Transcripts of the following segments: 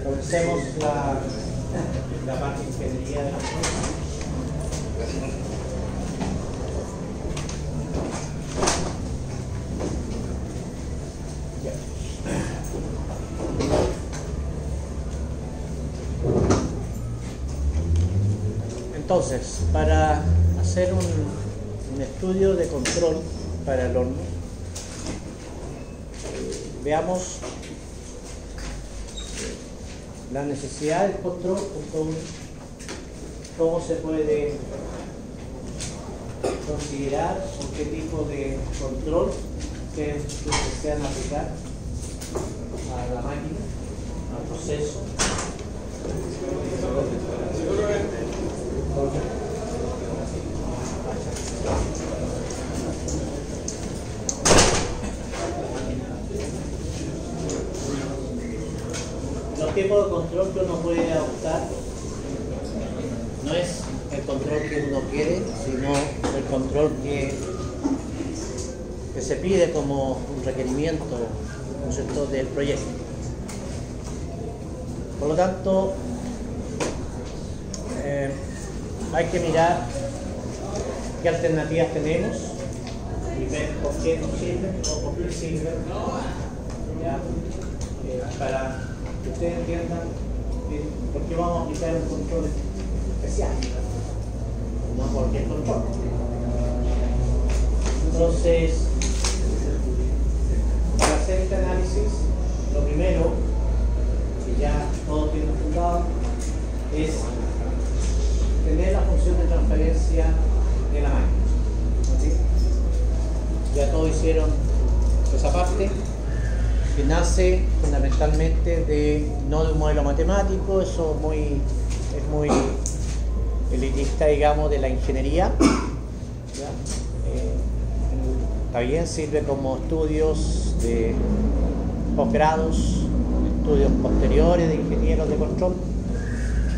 Comencemos la parte de ingeniería de la cosa. Entonces, para hacer un estudio de control para el horno, veamos la necesidad del control, cómo se puede considerar, con qué tipo de control que desean aplicar a la máquina, al proceso. Los tipos de control que uno puede adoptar no es el control que uno quiere, sino el control que se pide como un requerimiento, ¿no es cierto?, del proyecto. Por lo tanto, hay que mirar qué alternativas tenemos y ver por qué nos sirven o por qué sirven, ¿ya? Para que ustedes entiendan por qué vamos a aplicar un control especial, no cualquier control. Entonces, para hacer este análisis, lo primero, que ya todos tienen fundado, es tener la función de transferencia de la máquina. ¿Sí? Ya todos hicieron esa parte, que nace fundamentalmente no de un modelo matemático, eso es muy elitista, digamos, de la ingeniería. ¿Ya? Está bien, sirve como estudios de posgrados, estudios posteriores de ingenieros de control,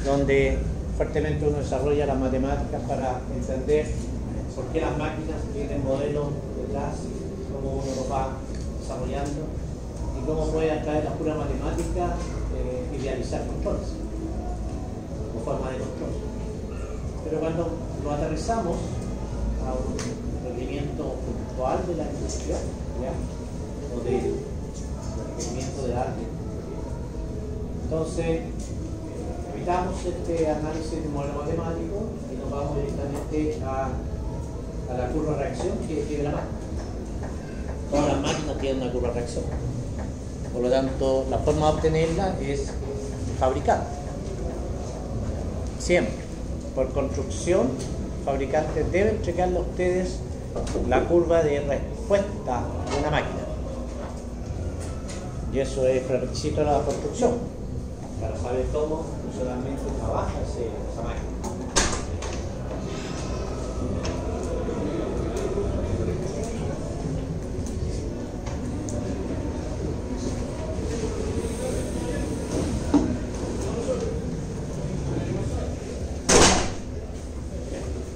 donde fuertemente uno desarrolla las matemáticas para entender por qué las máquinas tienen modelos detrás, cómo uno lo va desarrollando y cómo puede a través de la pura matemática idealizar controles o forma de control. Pero cuando lo aterrizamos a un requerimiento puntual de la industria, ¿ya?, o de requerimiento de arte, entonces evitamos este análisis de modelo matemático y nos vamos directamente a la curva de reacción que tiene la máquina. Todas las máquinas tienen una curva de reacción. Por lo tanto, la forma de obtenerla es fabricar. Siempre. Por construcción, fabricantes deben entregarle a ustedes la curva de respuesta de una máquina. Y eso es requisito de la construcción, para saber cómo funcionalmente trabaja esa máquina.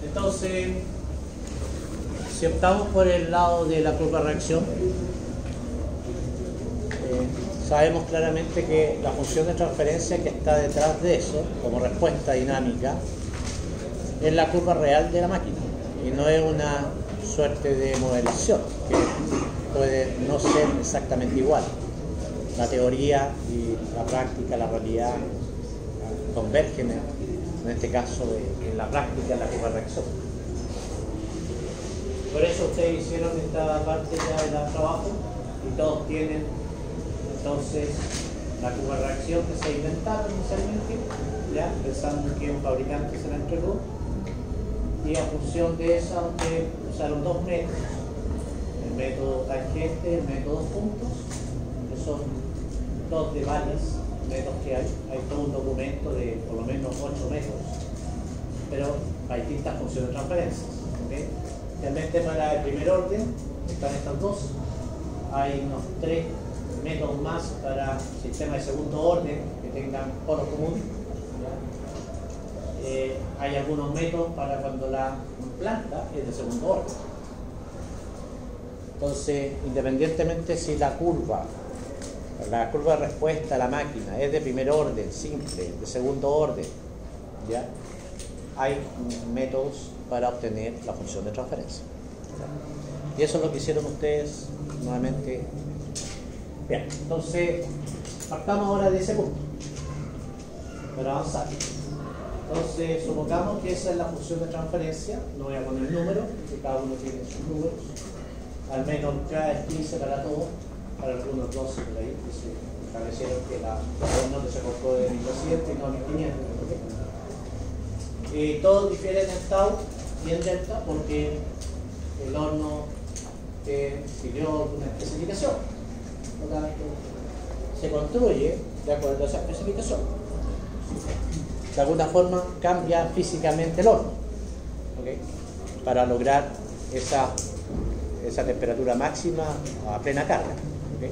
Entonces, si optamos por el lado de la curva de reacción, sabemos claramente que la función de transferencia que está detrás de eso, como respuesta dinámica, es la curva real de la máquina y no es una suerte de modelización que puede no ser exactamente igual. La teoría y la práctica, la realidad convergen en este caso en la práctica de la curva de reacción. Por eso ustedes hicieron esta parte ya del trabajo y todos tienen entonces la curva de reacción que se inventaron inicialmente, ya pensando que un fabricante se la entregó, y a función de esa ustedes usaron dos métodos, el método tangente y el método dos puntos, que son dos de varios métodos que hay todo un documento de por lo menos 8 métodos, pero hay distintas funciones de transferencia. ¿Okay? Realmente para el primer orden están estas dos, hay unos 3 métodos más para sistemas de segundo orden que tengan polo común. Hay algunos métodos para cuando la planta es de segundo orden. Entonces, independientemente si la curva de respuesta a la máquina es de primer orden, simple, de segundo orden, ¿ya? Hay métodos para obtener la función de transferencia. Y eso es lo que hicieron ustedes nuevamente. Bien, entonces partamos ahora de ese punto para avanzar. Entonces supongamos que esa es la función de transferencia. No voy a poner el número, que cada uno tiene sus números. Al menos cada es 15 para todos, para algunos 12 por ahí, que se establecieron que la horno que se cortó de 1700 y no 1500. Todos difieren en tau y en delta porque el horno siguió una especificación. Por lo tanto, se construye de acuerdo a esa especificación. De alguna forma cambia físicamente el horno, ¿okay? Para lograr esa temperatura máxima a plena carga, ¿okay?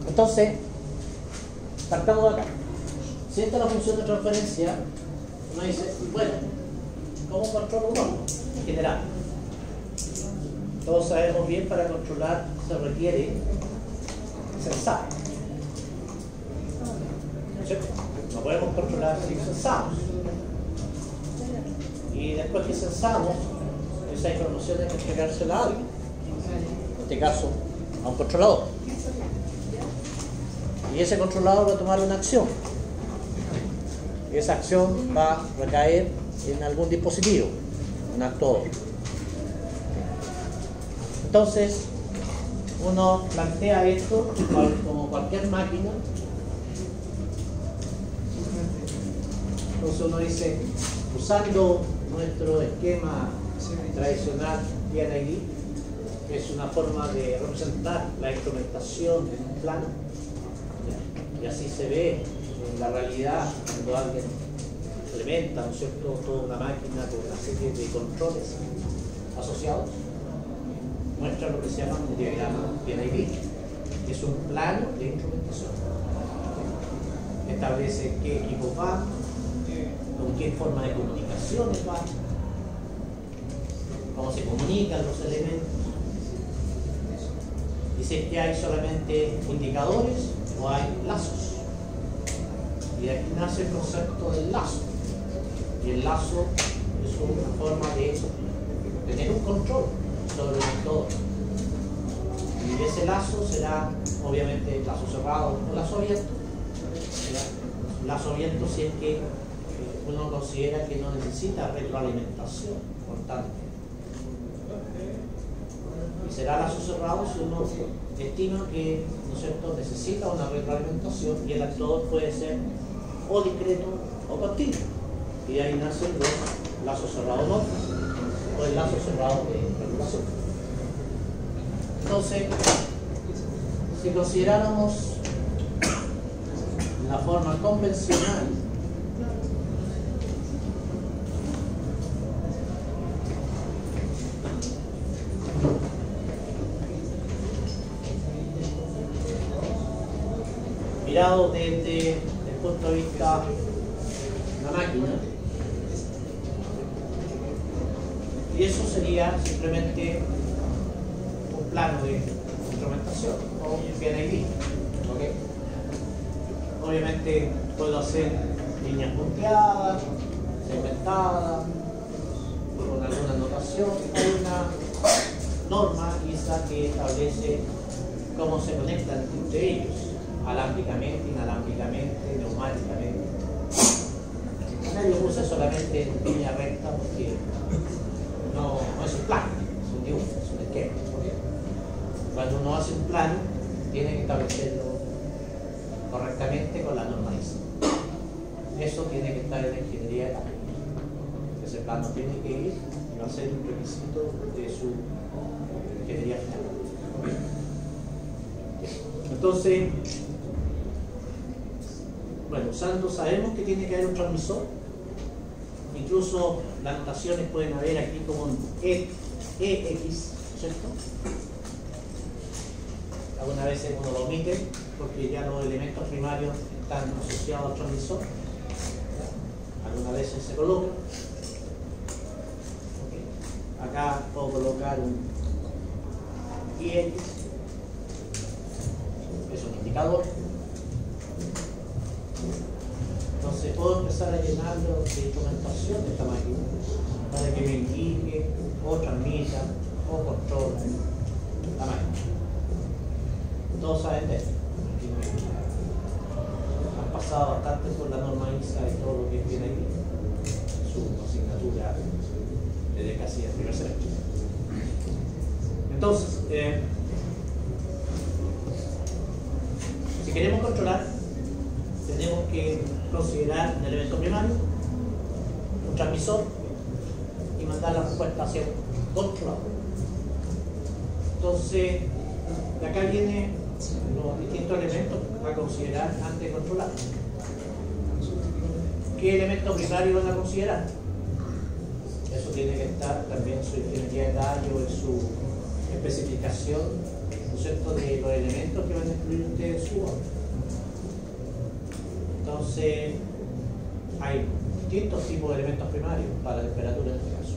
Entonces, partamos de acá. Si esta es la función de transferencia, uno dice, bueno, ¿cómo controlo un horno? En general, todos sabemos bien, para controlar se requiere sensar, ¿cierto? No podemos controlar si sensamos. Y después que sensamos, esa información hay que entregársela a alguien. En este caso, a un controlador. Y ese controlador va a tomar una acción. Y esa acción va a recaer en algún dispositivo, un actuador. Entonces, uno plantea esto como cualquier máquina. Entonces uno dice, usando nuestro esquema tradicional PNID, que es una forma de representar la instrumentación en un plano, y así se ve en la realidad cuando alguien implementa, ¿no es cierto?, toda una máquina con una serie de controles asociados. Muestra lo que se llama un diagrama PNID, que es un plano de instrumentación. Establece qué equipos van, con qué forma de comunicaciones van, cómo se comunican los elementos. Dice que hay solamente indicadores o hay lazos. Y de aquí nace el concepto del lazo. Y el lazo es una forma de tener un control sobre el todo. Y ese lazo será obviamente lazo cerrado o lazo abierto. Lazo abierto si es que uno considera que no necesita retroalimentación constante. Y será lazo cerrado si uno estima que, ¿no es cierto?, necesita una retroalimentación, y el actuador puede ser o discreto o continuo. Y de ahí nacen los lazos cerrados o el lazo cerrado de regulación. Entonces, si consideráramos la forma convencional, mirado desde el punto de vista de la máquina, y eso sería simplemente un plano de instrumentación o un PNID, ¿okay? Obviamente puedo hacer líneas punteadas, segmentadas, con alguna notación, hay una norma ISA que establece cómo se conectan entre ellos, alámbricamente, inalámbricamente, neumáticamente. Nadie usa solamente línea recta porque no es un plano, es un dibujo, es un esquema. Cuando uno hace un plano, tiene que establecerlo correctamente con la norma ISA. Eso tiene que estar en la ingeniería de la máquina. Ese plano tiene que ir y va a ser un requisito de su ingeniería final. Entonces, bueno, sabemos que tiene que haber un transmisor. Incluso las notaciones pueden haber aquí como un EX, ¿cierto? Algunas veces uno lo omite porque ya los elementos primarios están asociados al transmisor. Algunas veces se coloca. Okay. Acá puedo colocar IX es un indicador. Entonces puedo empezar a llenarlo de instrumentación de esta máquina para que me indique o transmita o controle la máquina. Todos saben de esto. Han pasado bastante por la norma ISA y todo lo que tiene aquí, su asignatura desde casi el primer semestre. Entonces, si queremos controlar, tenemos que considerar un elemento primario, un transmisor, y mandar la respuesta hacia un controlador. Entonces, de acá vienen los distintos elementos a considerar antes de controlar. ¿Qué elemento primario van a considerar? Eso tiene que estar también en su ingeniería de datos, en su especificación, ¿no es cierto?, de los elementos que van a incluir ustedes en su obra. Entonces, hay distintos tipos de elementos primarios para temperatura en este caso.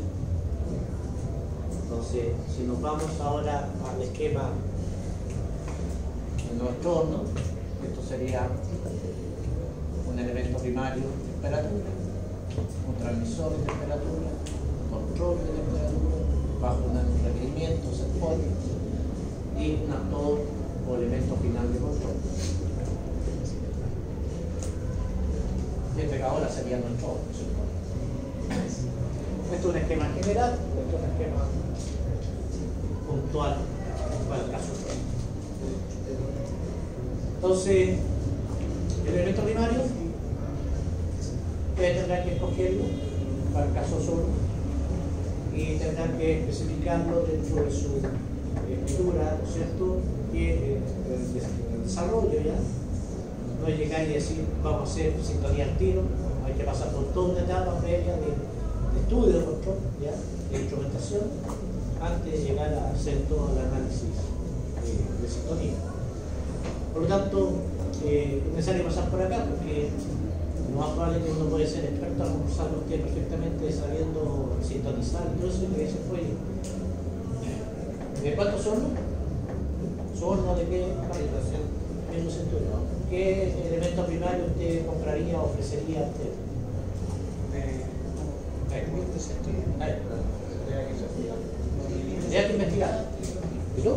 Entonces, si nos vamos ahora al esquema de nuestro horno, esto sería un elemento primario de temperatura, un transmisor de temperatura, control de temperatura, bajo un requerimiento, set point, y un actor o elemento final de control. Este que ahora sería nuestro horno. Esto es un esquema general, esto es un esquema puntual para el caso. Entonces, el elemento primario, ustedes tendrán que escogerlo para el caso solo y tendrán que especificarlo dentro de su escritura, ¿no es cierto? Y el desarrollo ya. No es llegar y decir, vamos a hacer sintonía al tiro, hay que pasar por toda una etapa previa de estudio de control, ¿ya?, de instrumentación, antes de llegar a hacer todo el análisis de sintonía. Por lo tanto, es necesario pasar por acá porque lo más probable es que uno puede ser experto a concursarlo usted perfectamente sabiendo sintonizar. Entonces, eso fue. ¿De cuántos son? ¿Son de qué? ¿Qué elemento primario usted compraría o ofrecería a usted? Tendría que investigar. ¿Y tú?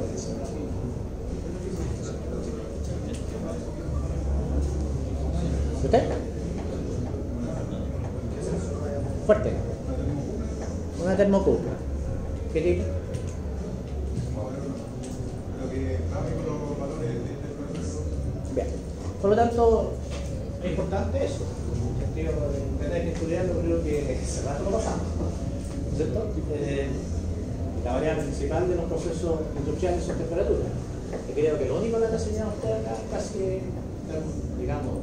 ¿Usted? Fuerte. Una termocupla. ¿Qué tipo? Bien. Por lo tanto, es importante eso. En el sentido de tener que estudiarlo, creo que se rato lo pasamos. ¿Cierto? La variable principal de los procesos industriales son temperaturas. Y creo que lo único que le han enseñado a usted acá es casi, digamos,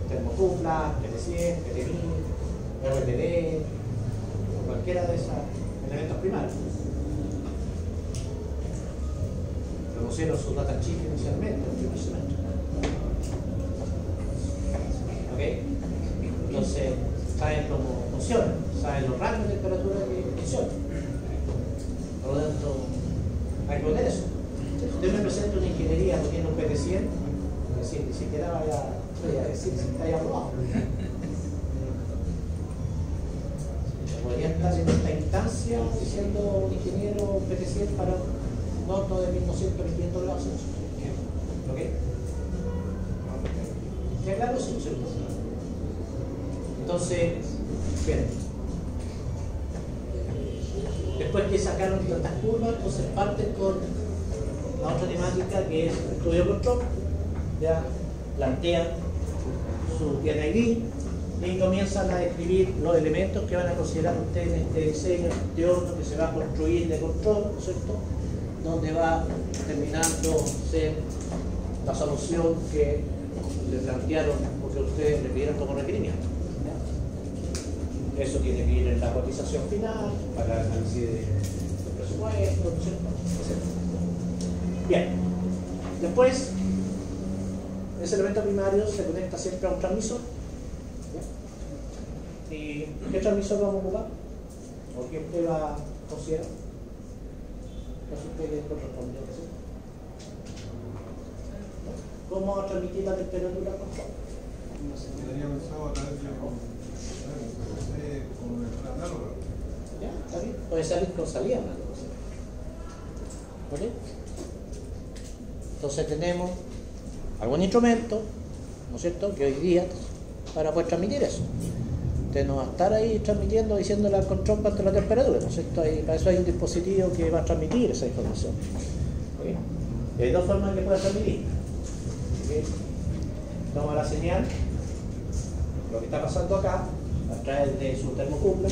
termocupla, PT100, PT1000, RTD, o cualquiera de esos elementos primarios. Conocieron sus data sheet inicialmente en el primer semestre. ¿Ok? Entonces, saben cómo funciona, saben los rangos de temperatura que funcionan. Por lo tanto, hay que poner eso. Si usted me presenta una ingeniería poniendo un PT100, ni siquiera vaya a decir si está ahí aprobado. Podría estar en esta instancia diciendo un ingeniero PT100 para un horno de 1200 grados Celsius. ¿Ok? ¿Queda claro? Sí, ¿cierto? Entonces, bien. Después que sacaron tantas curvas, entonces parten con la otra temática que es estudio control. Ya plantean su PNID y comienzan a describir los elementos que van a considerar ustedes en este diseño de horno que se va a construir de control, ¿no es cierto?, donde va terminando ser la solución que le plantearon porque ustedes le pidieron como requerimiento. Eso tiene que ir en la cotización final para el análisis de presupuesto, ¿no es cierto?, etc. Bien, después ese elemento primario se conecta siempre a un transmisor. ¿Y qué transmisor vamos a ocupar? ¿O qué usted va a considerar? No supe que correspondió. ¿Sí? ¿Cómo transmitir la temperatura constante? No sé. Tenía pensado a través de como una análoga. Ya, está bien. Puede salir con salida análoga. ¿Ok? Entonces tenemos algún instrumento, ¿no es cierto?, que hoy día para poder transmitir eso. Usted no va a estar ahí transmitiendo, diciéndole al control cuánto es la temperatura, ¿no es cierto? Para eso hay un dispositivo que va a transmitir esa información. ¿Okay? Y hay dos formas que puede transmitir. ¿Okay? Toma la señal, lo que está pasando acá, a través de su termocupla.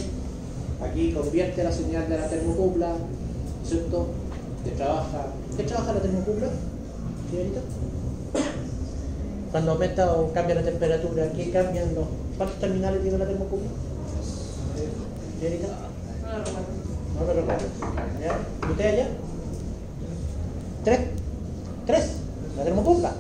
Aquí convierte la señal de la termocupla, ¿no es cierto?, que trabaja. ¿Qué trabaja la termocupla? ¿Señorita? Cuando aumenta o cambia la temperatura, ¿qué cambian los? ¿Cuántos terminales tiene la termocupla? ¿Señorita? No lo recuerdo. ¿Ya? ¿Usted allá? ¿Tres? ¿Tres? ¿La termocupla?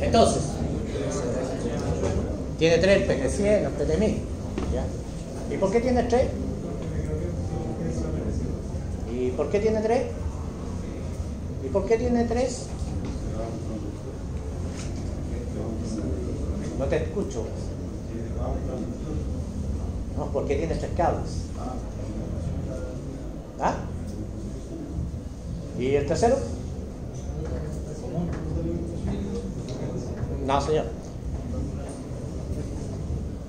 Entonces, tiene 3 el PT100, el PT1000. ¿Ya? ¿Y por qué tiene 3? ¿Y por qué tiene 3? ¿Y por qué tiene 3? No te escucho. No, ¿por qué tiene 3 cables? ¿Ah? ¿Y el tercero? No, señor.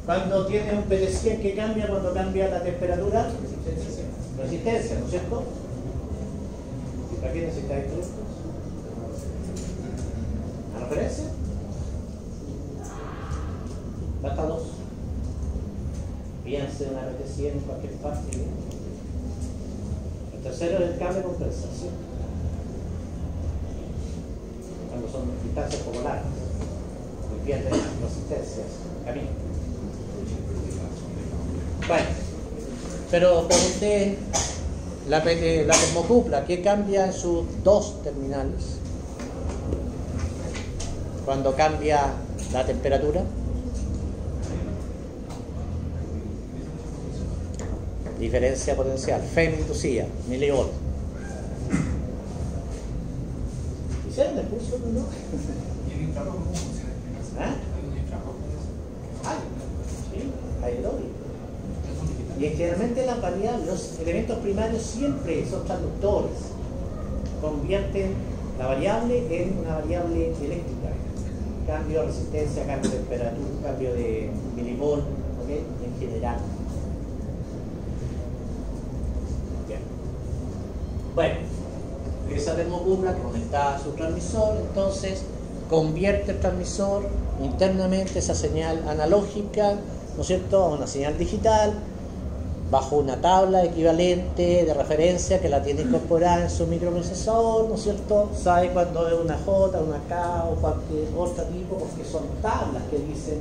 Cuando tiene un PT100, ¿qué cambia cuando cambia la temperatura? Resistencia, ¿no es cierto? ¿Y para qué necesitáis esto? ¿A referencia? Basta 2. Piense una PT100 en cualquier parte. El tercero es el cambio de compensación. Cuando son distancias poco largas. Pierden resistencias, camino. Bueno, pero pregunté la termocupla, ¿qué cambia en sus 2 terminales cuando cambia la temperatura? Diferencia potencial, FEM inducida, milivolt. ¿Hicieron el curso, no? ¿Ah? Sí, hay lógica. Y generalmente las variables, los elementos primarios siempre son transductores. Convierten la variable en una variable eléctrica. Cambio de resistencia, cambio de temperatura, cambio de milivolt, ¿okay? En general. Bien. Bueno, esa termocupla que conectada a su transmisor, entonces convierte el transmisor internamente esa señal analógica, ¿no es cierto?, a una señal digital bajo una tabla equivalente de referencia que la tiene incorporada en su microprocesador, ¿no es cierto? Sabe cuándo es una J, una K o cualquier otro tipo, porque son tablas que dicen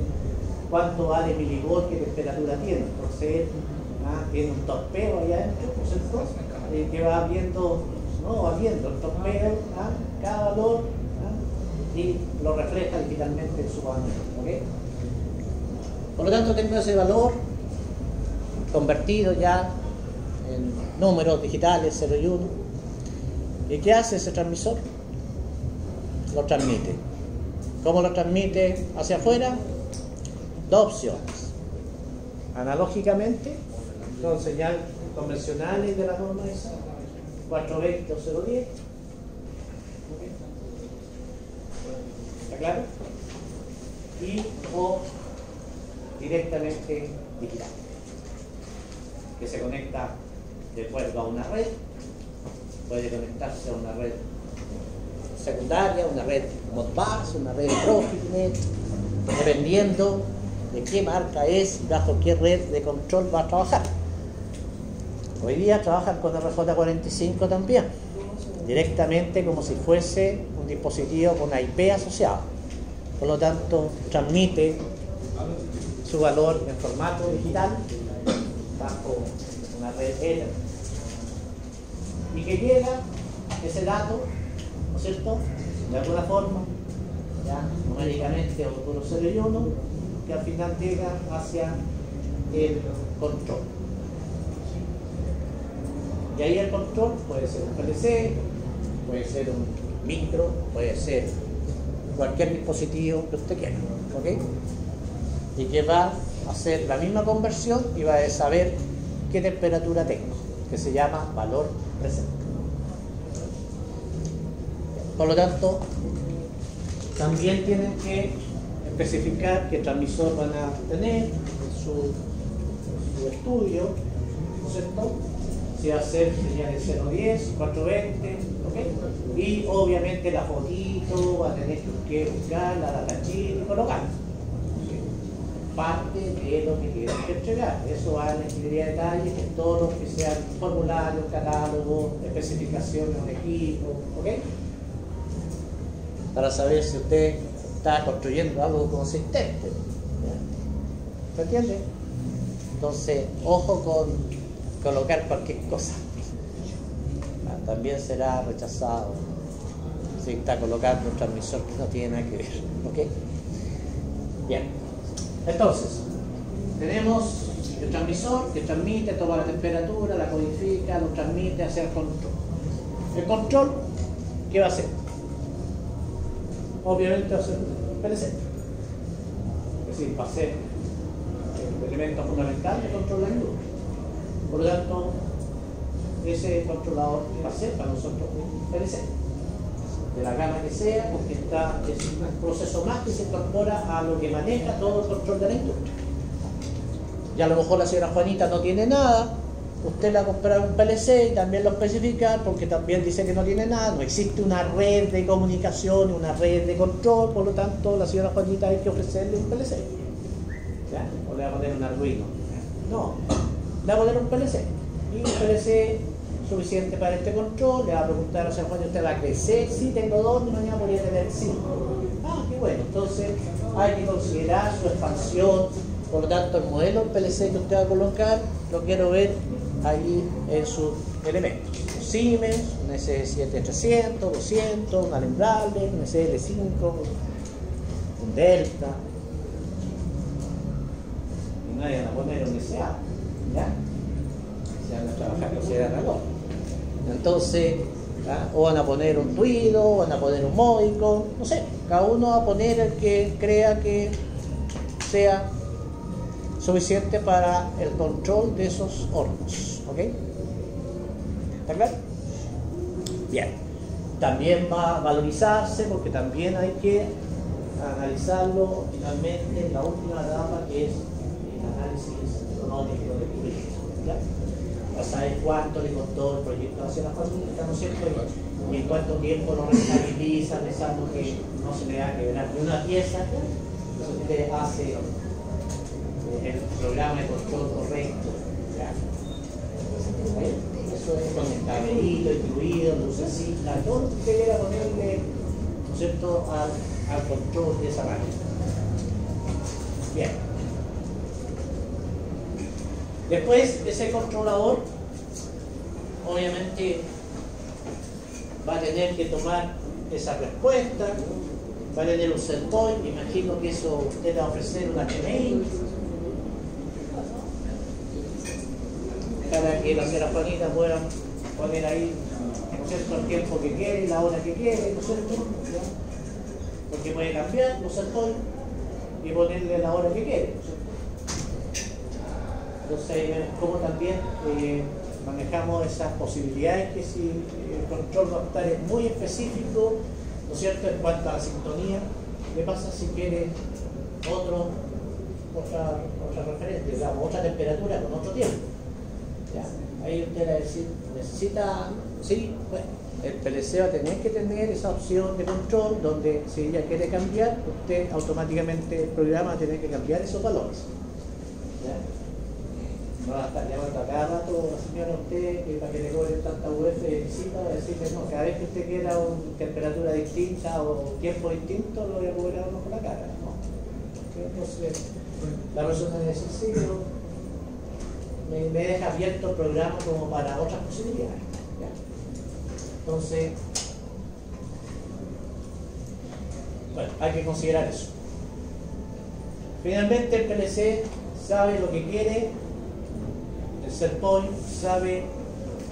cuánto vale milivolt, qué temperatura tiene. Entonces, tiene un torpeo ahí adentro, ¿no es cierto?, que va viendo, ¿no? Va viendo el torpeo, cada valor, y lo refleja digitalmente en su panel. ¿Okay? Por lo tanto, tengo ese valor convertido ya en números digitales 0 y 1. ¿Y qué hace ese transmisor? Lo transmite. ¿Cómo lo transmite hacia afuera? 2 opciones. Analógicamente, con señal convencionales de la norma esa, 420 o 010. ¿Está claro? Y o directamente digital, que se conecta de acuerdo a una red, puede conectarse a una red secundaria, una red Modbus, una red Profinet, dependiendo de qué marca es y bajo qué red de control va a trabajar. Hoy día trabajan con RJ45 también, directamente como si fuese un dispositivo con una IP asociado. Por lo tanto, transmite su valor en formato digital bajo una red Ethernet y que llega ese dato, ¿no es cierto?, de alguna forma, ya, numéricamente o por 0 y 1, que al final llega hacia el control. Y ahí el control puede ser un PLC, puede ser un micro, puede ser cualquier dispositivo que usted quiera, ¿ok? Y que va a hacer la misma conversión y va a saber qué temperatura tengo, que se llama valor presente. Por lo tanto, también tienen que especificar qué transmisor van a tener en su estudio, ¿no es cierto? Si va a ser señales 010, 420, ¿ok? Y obviamente la fotito va a tener que buscar la data sheet y colocarla. Parte de lo que tienen que entregar. Eso va a la ingeniería de detalle, que todo lo que sean formularios, catálogos, especificaciones de equipo, ¿ok? Para saber si usted está construyendo algo consistente. ¿Ya? ¿Se entiende? Entonces, ojo con colocar cualquier cosa. También será rechazado si está colocando un transmisor que no tiene nada que ver. ¿Ok? Bien. Entonces, tenemos el transmisor que transmite, toma la temperatura, la codifica, lo transmite hacia el control. El control, ¿qué va a hacer? Obviamente va a ser un PLC. Es decir, va a ser el elemento fundamental de control de la industria. Por lo tanto, ese controlador va a ser para nosotros un PLC, de la gama que sea, porque es un proceso más que se incorpora a lo que maneja todo el control de la industria. Y a lo mejor la señora Juanita no tiene nada, usted le va a comprar un PLC y también lo especificar, porque también dice que no tiene nada, no existe una red de comunicación, una red de control, por lo tanto la señora Juanita hay que ofrecerle un PLC. ¿Ya? O le va a poner un Arduino. No. Le va a poner un PLC, y un PLC suficiente para este control. Le va a preguntar a la señora Juanita, ¿usted va a crecer? Sí, tengo 2, y mañana podría tener 5. Ah, qué bueno. Entonces hay que considerar su expansión. Por lo tanto, el modelo del PLC que usted va a colocar lo quiero ver ahí en sus elementos. Un Siemens, un S7300, 200, un Allen Bradley, un SL5, un Delta. Y no vayan a poner un SA, ¿ya? Se van a trabajar con acelerador. Entonces, ¿ya? O van a poner un Tuido, o van a poner un Módico, no sé. Cada uno va a poner el que crea que sea suficiente para el control de esos hornos. ¿Ok? ¿Está claro? Bien. También va a valorizarse, porque también hay que analizarlo finalmente en la última etapa, que es el análisis económico del proyecto. ¿Ya? Para saber cuánto le costó el proyecto hacia la familia, ¿no es cierto? Y en cuánto tiempo lo rentabiliza, pensando que no se le va a quebrar ni una pieza. Entonces usted hace el programa de control correcto. ¿Ya? Eso es con el tablerito incluido, lucecita, todo lo que usted quiera ponerle, ¿no es cierto?, al control de esa máquina. Bien. Después, ese controlador obviamente va a tener que tomar esa respuesta, va a tener un set point. Imagino que eso usted le va a ofrecer un HMI para que la señora Juanita pueda poner ahí, ¿no es cierto?, el tiempo que quiere y la hora que quiere, ¿no es cierto? ¿Ya? Porque puede cambiar los set point y ponerle la hora que quiere, ¿no es cierto? Entonces, como también manejamos esas posibilidades, que si el control va a estar muy específico, ¿no es cierto?, en cuanto a la sintonía. ¿Qué pasa si quiere otra referencia, digamos, otra temperatura con otro tiempo? ¿Ya? Ahí usted va a decir, necesita, sí, bueno, el PLC va a tener que tener esa opción de control, donde si ella quiere cambiar, usted automáticamente, el programa va a tener que cambiar esos valores. ¿Ya? No va a estar llamando a cada rato a la señora usted, que para que le cobren tanta UF de visita, va a decirle, no, cada vez que usted quiera una temperatura distinta o tiempo distinto, lo voy a cobrar uno por la cara, ¿no? Entonces, la persona va a decir, sí, pero me deja abierto el programa como para otras posibilidades. ¿Ya? Entonces, bueno, hay que considerar eso. Finalmente el PLC sabe lo que quiere, el SharePoint sabe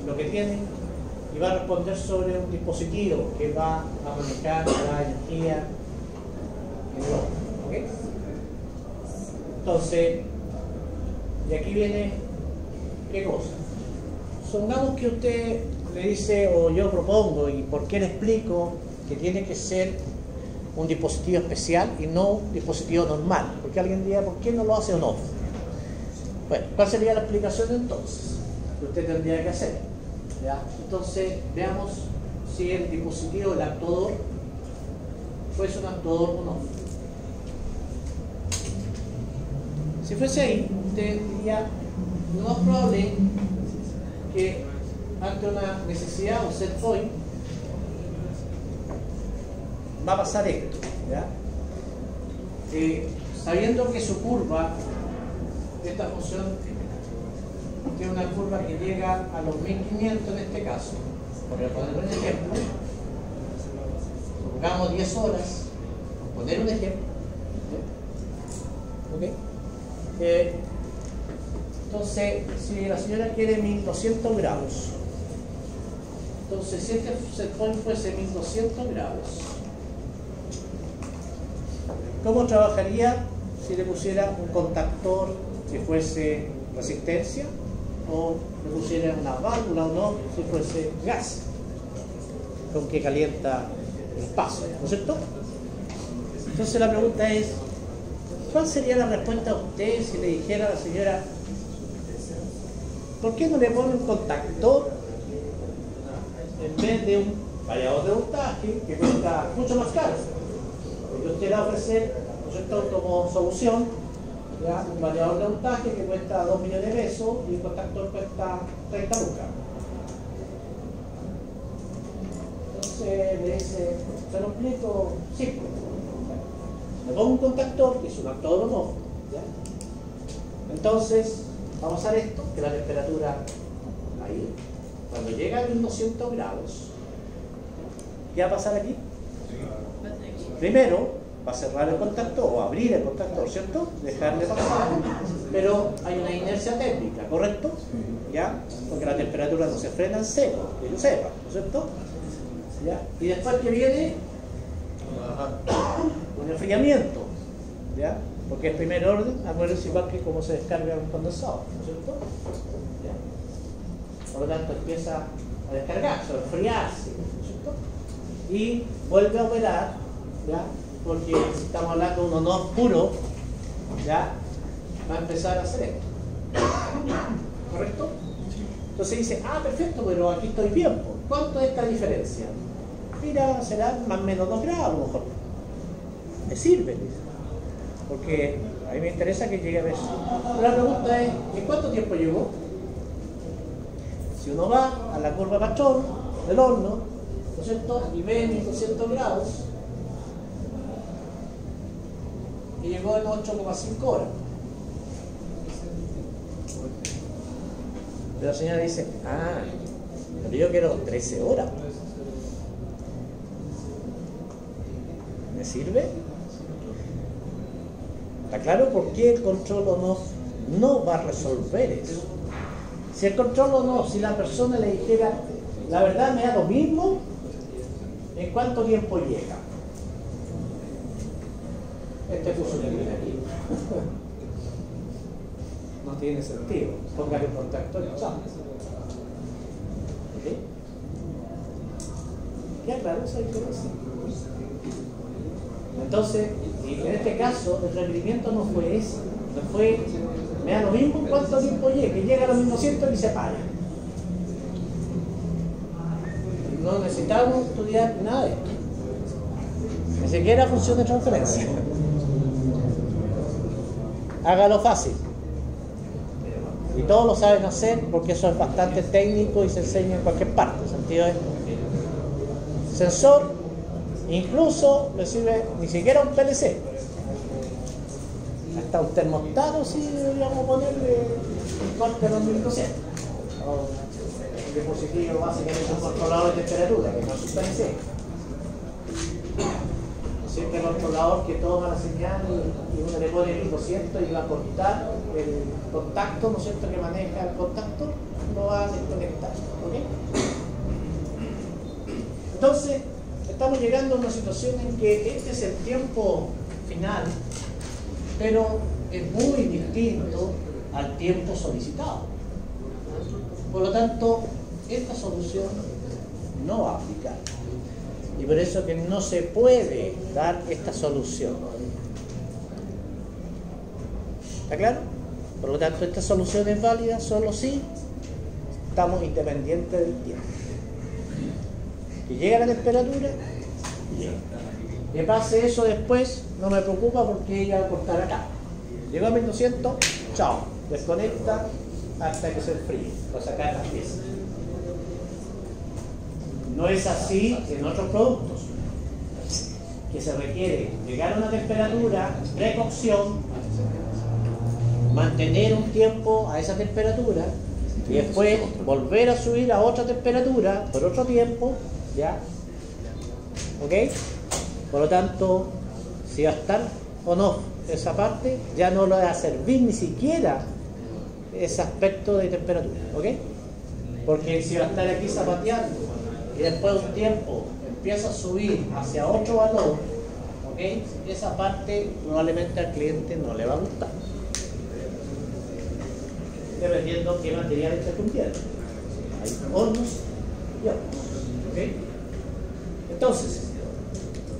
lo que tiene y va a responder sobre un dispositivo que va a manejar la energía en el orden, ¿ok? Entonces, y aquí viene ¿qué cosa? Supongamos que usted le dice, o yo propongo, y por qué le explico que tiene que ser un dispositivo especial y no un dispositivo normal, porque alguien diría, ¿por qué no lo hace on-off? Bueno, ¿cuál sería la explicación entonces? Que usted tendría que hacer, ¿ya? Entonces, veamos si el dispositivo, el actuador, fuese un actuador on-off. Si fuese ahí, usted diría, lo más probable que ante una necesidad o set point va a pasar esto, ¿ya? Sabiendo que su curva, esta función tiene una curva que llega a los 1500 en este caso, por poner un ejemplo, supongamos 10 horas, por poner un ejemplo, ¿ok? Entonces, si la señora quiere 1200 grados, entonces si este set point fuese 1200 grados, ¿cómo trabajaría si le pusiera un contactor que fuese resistencia o le pusiera una válvula o no si fuese gas con que calienta el paso, ¿no es cierto? Entonces la pregunta es, ¿cuál sería la respuesta a usted si le dijera a la señora, ¿por qué no le pone un contactor en vez de un variador de voltaje que cuesta mucho más caro? Porque usted le va a ofrecer, ¿no es cierto?, como solución, ¿ya?, un variador de voltaje que cuesta 2 millones de pesos y un contactor cuesta 30 lucas. Entonces le dice, ¿se lo explico? Sí. Le pongo un contactor que es un actuador o no, ¿ya? Entonces va a pasar esto, que la temperatura ahí, cuando llega a 1200 grados, ¿qué va a pasar aquí? Primero va a cerrar el contactor o abrir el contactor, ¿cierto? Dejarle pasar, pero hay una inercia térmica, ¿correcto? ¿Ya? Porque la temperatura no se frena en seco, que yo sepa, ¿no es cierto? ¿Ya? Y después que viene un enfriamiento, ¿ya? Porque es primer orden, acuérdense igual que como se descarga un condensador, ¿no es cierto? ¿Ya? Por lo tanto empieza a descargarse, a enfriarse, ¿no es cierto? Y vuelve a operar, ¿ya? Porque si estamos hablando de un on-off puro, ¿ya?, va a empezar a hacer esto, ¿correcto? Entonces dice, ah, perfecto, pero aquí estoy bien, ¿pues? ¿Cuánto es esta diferencia? Mira, será más o menos 2 grados a lo mejor. Me sirve, dice, porque a mí me interesa que llegue a ver. Pero la pregunta es, ¿en cuánto tiempo llegó? Si uno va a la curva patrón del horno, ¿no es cierto?, y ve 1200 grados, y llegó en 8,5 horas. Pero la señora dice, ah, pero yo quiero 13 horas. ¿Me sirve? ¿Está claro por qué el control on-off no va a resolver eso? Si el control on-off, si la persona le dijera, la verdad me da lo mismo, ¿en cuánto tiempo llega? Este puso una línea aquí. No tiene sentido. Póngale un contactor y chao. ¿Sí? Qué raro esa diferencia. Entonces, en este caso, el requerimiento no fue ese. No fue, me da lo mismo cuánto tiempo llegue, que llega a los 1200 y se para. No necesitamos estudiar nada de esto. Ni siquiera función de transferencia. Hágalo fácil. Y todos lo saben hacer porque eso es bastante técnico y se enseña en cualquier parte. El sentido es sensor, incluso le sirve ni siquiera un PLC. Hasta un termostato si deberíamos ponerle un corte de 2200. El dispositivo básicamente es un controlador de temperatura, que no es un PLC. Es el controlador que toma la señal y uno le pone 1200 y va a cortar el contacto, ¿no es cierto?, que maneja el contacto, lo va a desconectar. ¿Okay? Entonces, estamos llegando a una situación en que este es el tiempo final, pero es muy distinto al tiempo solicitado. Por lo tanto, esta solución no va a aplicar. Y por eso que no se puede dar esta solución. ¿Está claro? Por lo tanto, esta solución es válida solo si estamos independientes del tiempo. Que llega la temperatura, que pase eso después, no me preocupa porque ella va a cortar acá. Llegó a 1200, chao, desconecta hasta que se enfríe, lo saca las piezas. No es así en otros productos, que se requiere llegar a una temperatura, precocción, mantener un tiempo a esa temperatura y después volver a subir a otra temperatura por otro tiempo, ¿ya? ¿Ok? Por lo tanto, si va a estar o no esa parte, ya no lo va a servir ni siquiera ese aspecto de temperatura, ¿ok? Porque si va a estar aquí zapateando y después de un tiempo empieza a subir hacia otro valor, ¿ok? Esa parte probablemente al cliente no le va a gustar, dependiendo qué material está cumpliendo. Hay hornos y hornos, ¿ok? Entonces,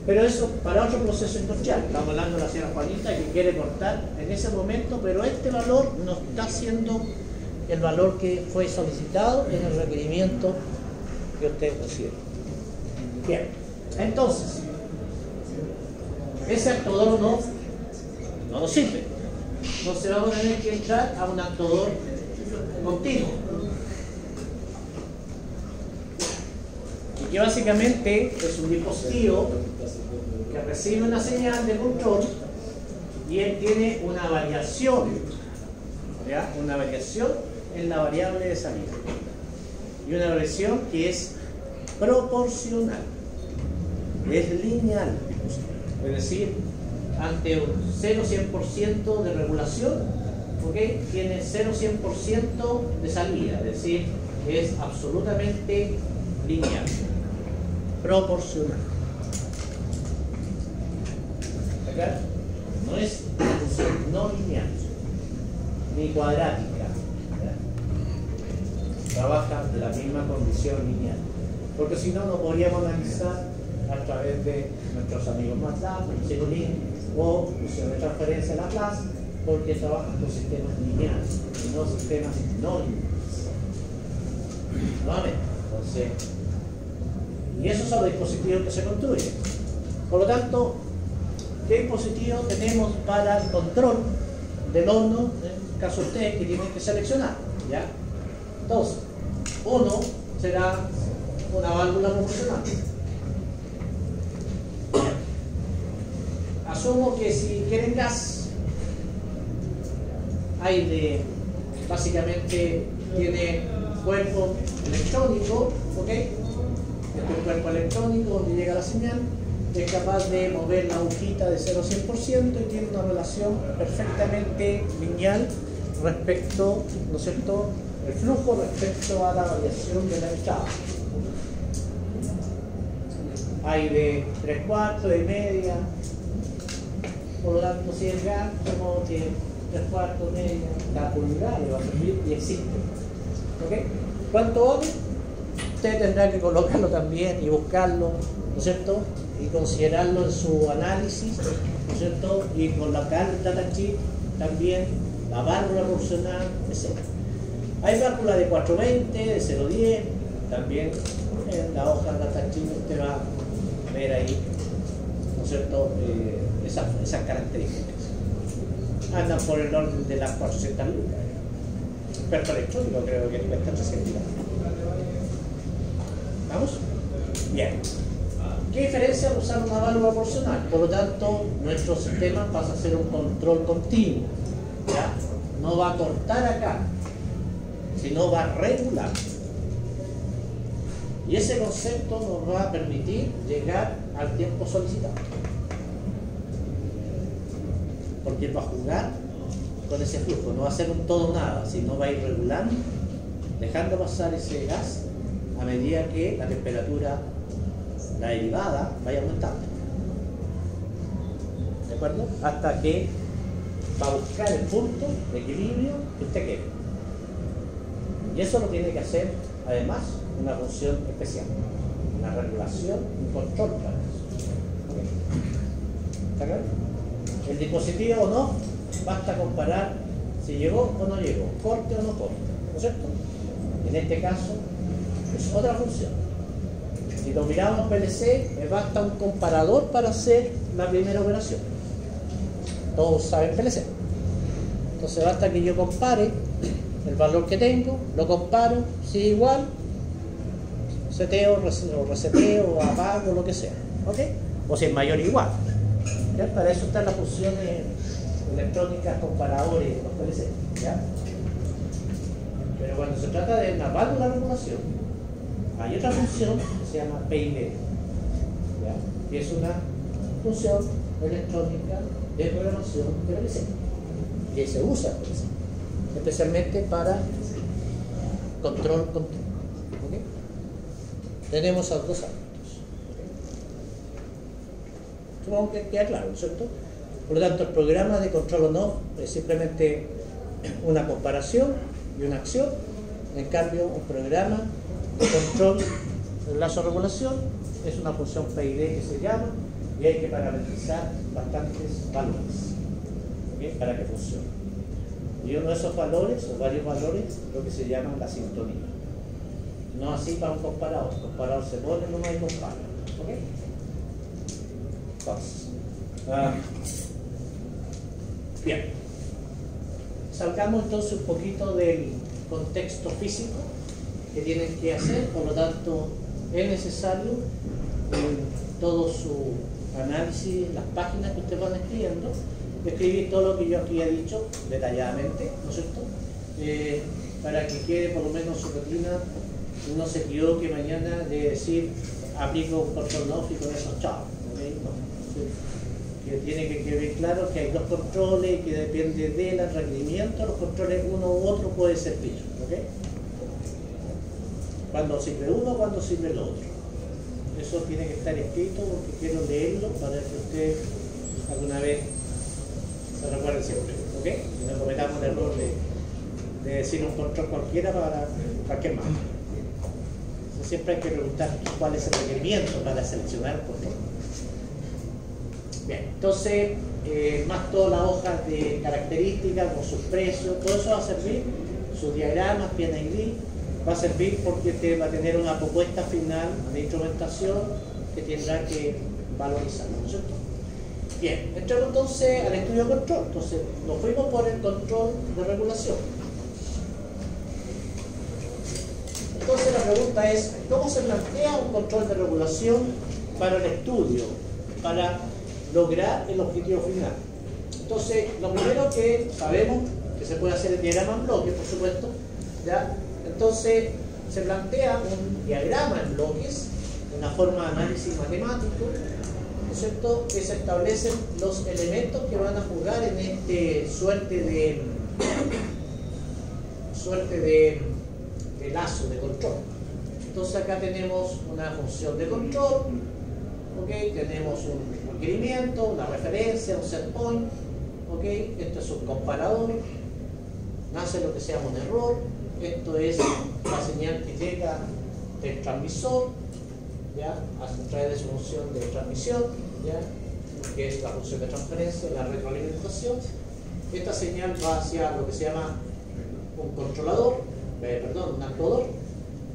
pero eso para otro proceso industrial. Estamos hablando de la señora Juanita que quiere cortar en ese momento, pero este valor no está siendo el valor que fue solicitado en el requerimiento que ustedes reciben. Bien, entonces, ese actuador no nos sirve. Entonces vamos a tener que entrar a un actuador continuo. Y que básicamente es un dispositivo que recibe una señal de control y él tiene una variación, ¿ya? Una variación en la variable de salida y una variación que es proporcional, es lineal, es decir, ante un 0-100% de regulación, ¿okay? Tiene 0-100% de salida, es decir, es absolutamente lineal, proporcional. Acá no es no lineal ni cuadrática, ¿ya? Trabaja de la misma condición lineal, porque si no, no podríamos analizar a través de nuestros amigos MATLAB, Cirulin o función de transferencia Laplace, porque trabajan con sistemas lineales y no sistemas no lineales. Nuevamente, entonces, y esos son los dispositivos que se construyen. Por lo tanto, ¿qué dispositivo tenemos para el control del horno? En el caso de ustedes que tienen que seleccionar, ¿ya? Entonces, uno será una válvula proporcional. Asumo que si quieren gas, hay de, básicamente tiene cuerpo electrónico, ¿ok? Este es un cuerpo electrónico donde llega la señal, es capaz de mover la agujita de 0-100% y tiene una relación perfectamente lineal respecto, ¿no es cierto?, el flujo respecto a la variación de la entrada. Hay de 3/4, de media, por lo tanto si el gas, como que 3/4, media, cada pulgada le va a servir y existe. ¿Ok? ¿Cuánto vale? Usted tendrá que colocarlo también y buscarlo, ¿no es cierto?, y considerarlo en su análisis, ¿no es cierto?, y colocar el data sheet también, la válvula proporcional, etc. Hay válvulas de 420, de 010, también en la hoja de data sheet usted va a ver ahí, ¿no es cierto?, esas características. Andan por el orden de las 400 lucas. Experto electrónico creo que cuesta 300. ¿Vamos? Bien. ¿Qué diferencia al usar una válvula proporcional? Por lo tanto, nuestro sistema pasa a ser un control continuo, ¿ya? No va a cortar acá, sino va a regular. Y ese concepto nos va a permitir llegar al tiempo solicitado. Porque va a jugar con ese flujo, no va a ser un todo o nada, sino va a ir regulando, dejando pasar ese gas a medida que la temperatura, la derivada, vaya aumentando. ¿De acuerdo? Hasta que va a buscar el punto de equilibrio que usted quiere. Y eso lo tiene que hacer, además, una función especial, una regulación, un control para eso. ¿Okay? ¿Está claro? El dispositivo o no, basta comparar si llegó o no llegó, corte o no corte, ¿no es cierto? En este caso, es otra función. Si lo miramos PLC, me basta un comparador para hacer la primera operación. Todos saben PLC. Entonces basta que yo compare el valor que tengo, lo comparo, si es igual, seteo, o reseteo, o apago, lo que sea. ¿Ok? O si es mayor o igual. ¿Ya? Para eso están las funciones electrónicas, comparadores, los PLC. ¿Ya? Pero cuando se trata de una válvula de regulación, hay otra función que se llama PID, ¿ya? Que es una función electrónica de programación de PLC. Y se usa PLC, especialmente para control continuo. ¿Okay? Tenemos a dos ámbitos. ¿Okay? Supongo que queda claro, ¿no es cierto? Por lo tanto, el programa de control on-off es simplemente una comparación y una acción. En cambio, un programa de control de lazo de regulación es una función PID que se llama, y hay que parametrizar bastantes valores, ¿okay? Para que funcione. Y uno de esos valores, o varios valores, lo que se llama la sintonía. No así para un comparador. El comparador se pone, no hay compara. ¿Okay? Entonces, bien. Salgamos entonces un poquito del contexto físico que tienen que hacer, por lo tanto es necesario todo su análisis, las páginas que ustedes van escribiendo, escribir todo lo que yo aquí he dicho detalladamente, ¿no es cierto? Para que quede por lo menos su rutina, no se equivoque mañana de decir aplico un control off y con eso chao, ¿okay? No. Que tiene que quedar claro que hay dos controles, que depende del requerimiento, los controles uno u otro puede servir, ¿okay? Cuando sirve uno, cuando sirve el otro. Eso tiene que estar escrito porque quiero leerlo para que usted alguna vez se recuerde siempre, ¿ok? Y no cometamos el error de decir un control cualquiera para cualquier marca. Siempre hay que preguntar cuál es el requerimiento para seleccionar el control. Bien, entonces, más todas las hojas de características con sus precios, todo eso va a servir, sus diagramas, PNID, va a servir porque usted va a tener una propuesta final de instrumentación que tendrá que valorizar, ¿no es cierto? Bien, entramos entonces al estudio de control. Entonces, nos fuimos por el control de regulación. Entonces la pregunta es, ¿cómo se plantea un control de regulación para el estudio, para lograr el objetivo final? Entonces, lo primero que sabemos que se puede hacer el diagrama en bloques, por supuesto, ¿ya? Entonces, se plantea un diagrama en bloques, una forma de análisis matemático, ¿no es cierto?, que se establecen los elementos que van a jugar en este suerte de lazo de control. Entonces acá tenemos una función de control, ¿okay? Tenemos un requerimiento, una referencia, un set point, ¿okay? Esto es un comparador, nace lo que se llama un error, esto es la señal que llega del transmisor, ¿ya? A través de su función de transmisión, ¿ya? Que es la función de transferencia, la retroalimentación. Esta señal va hacia lo que se llama un controlador, un actuador,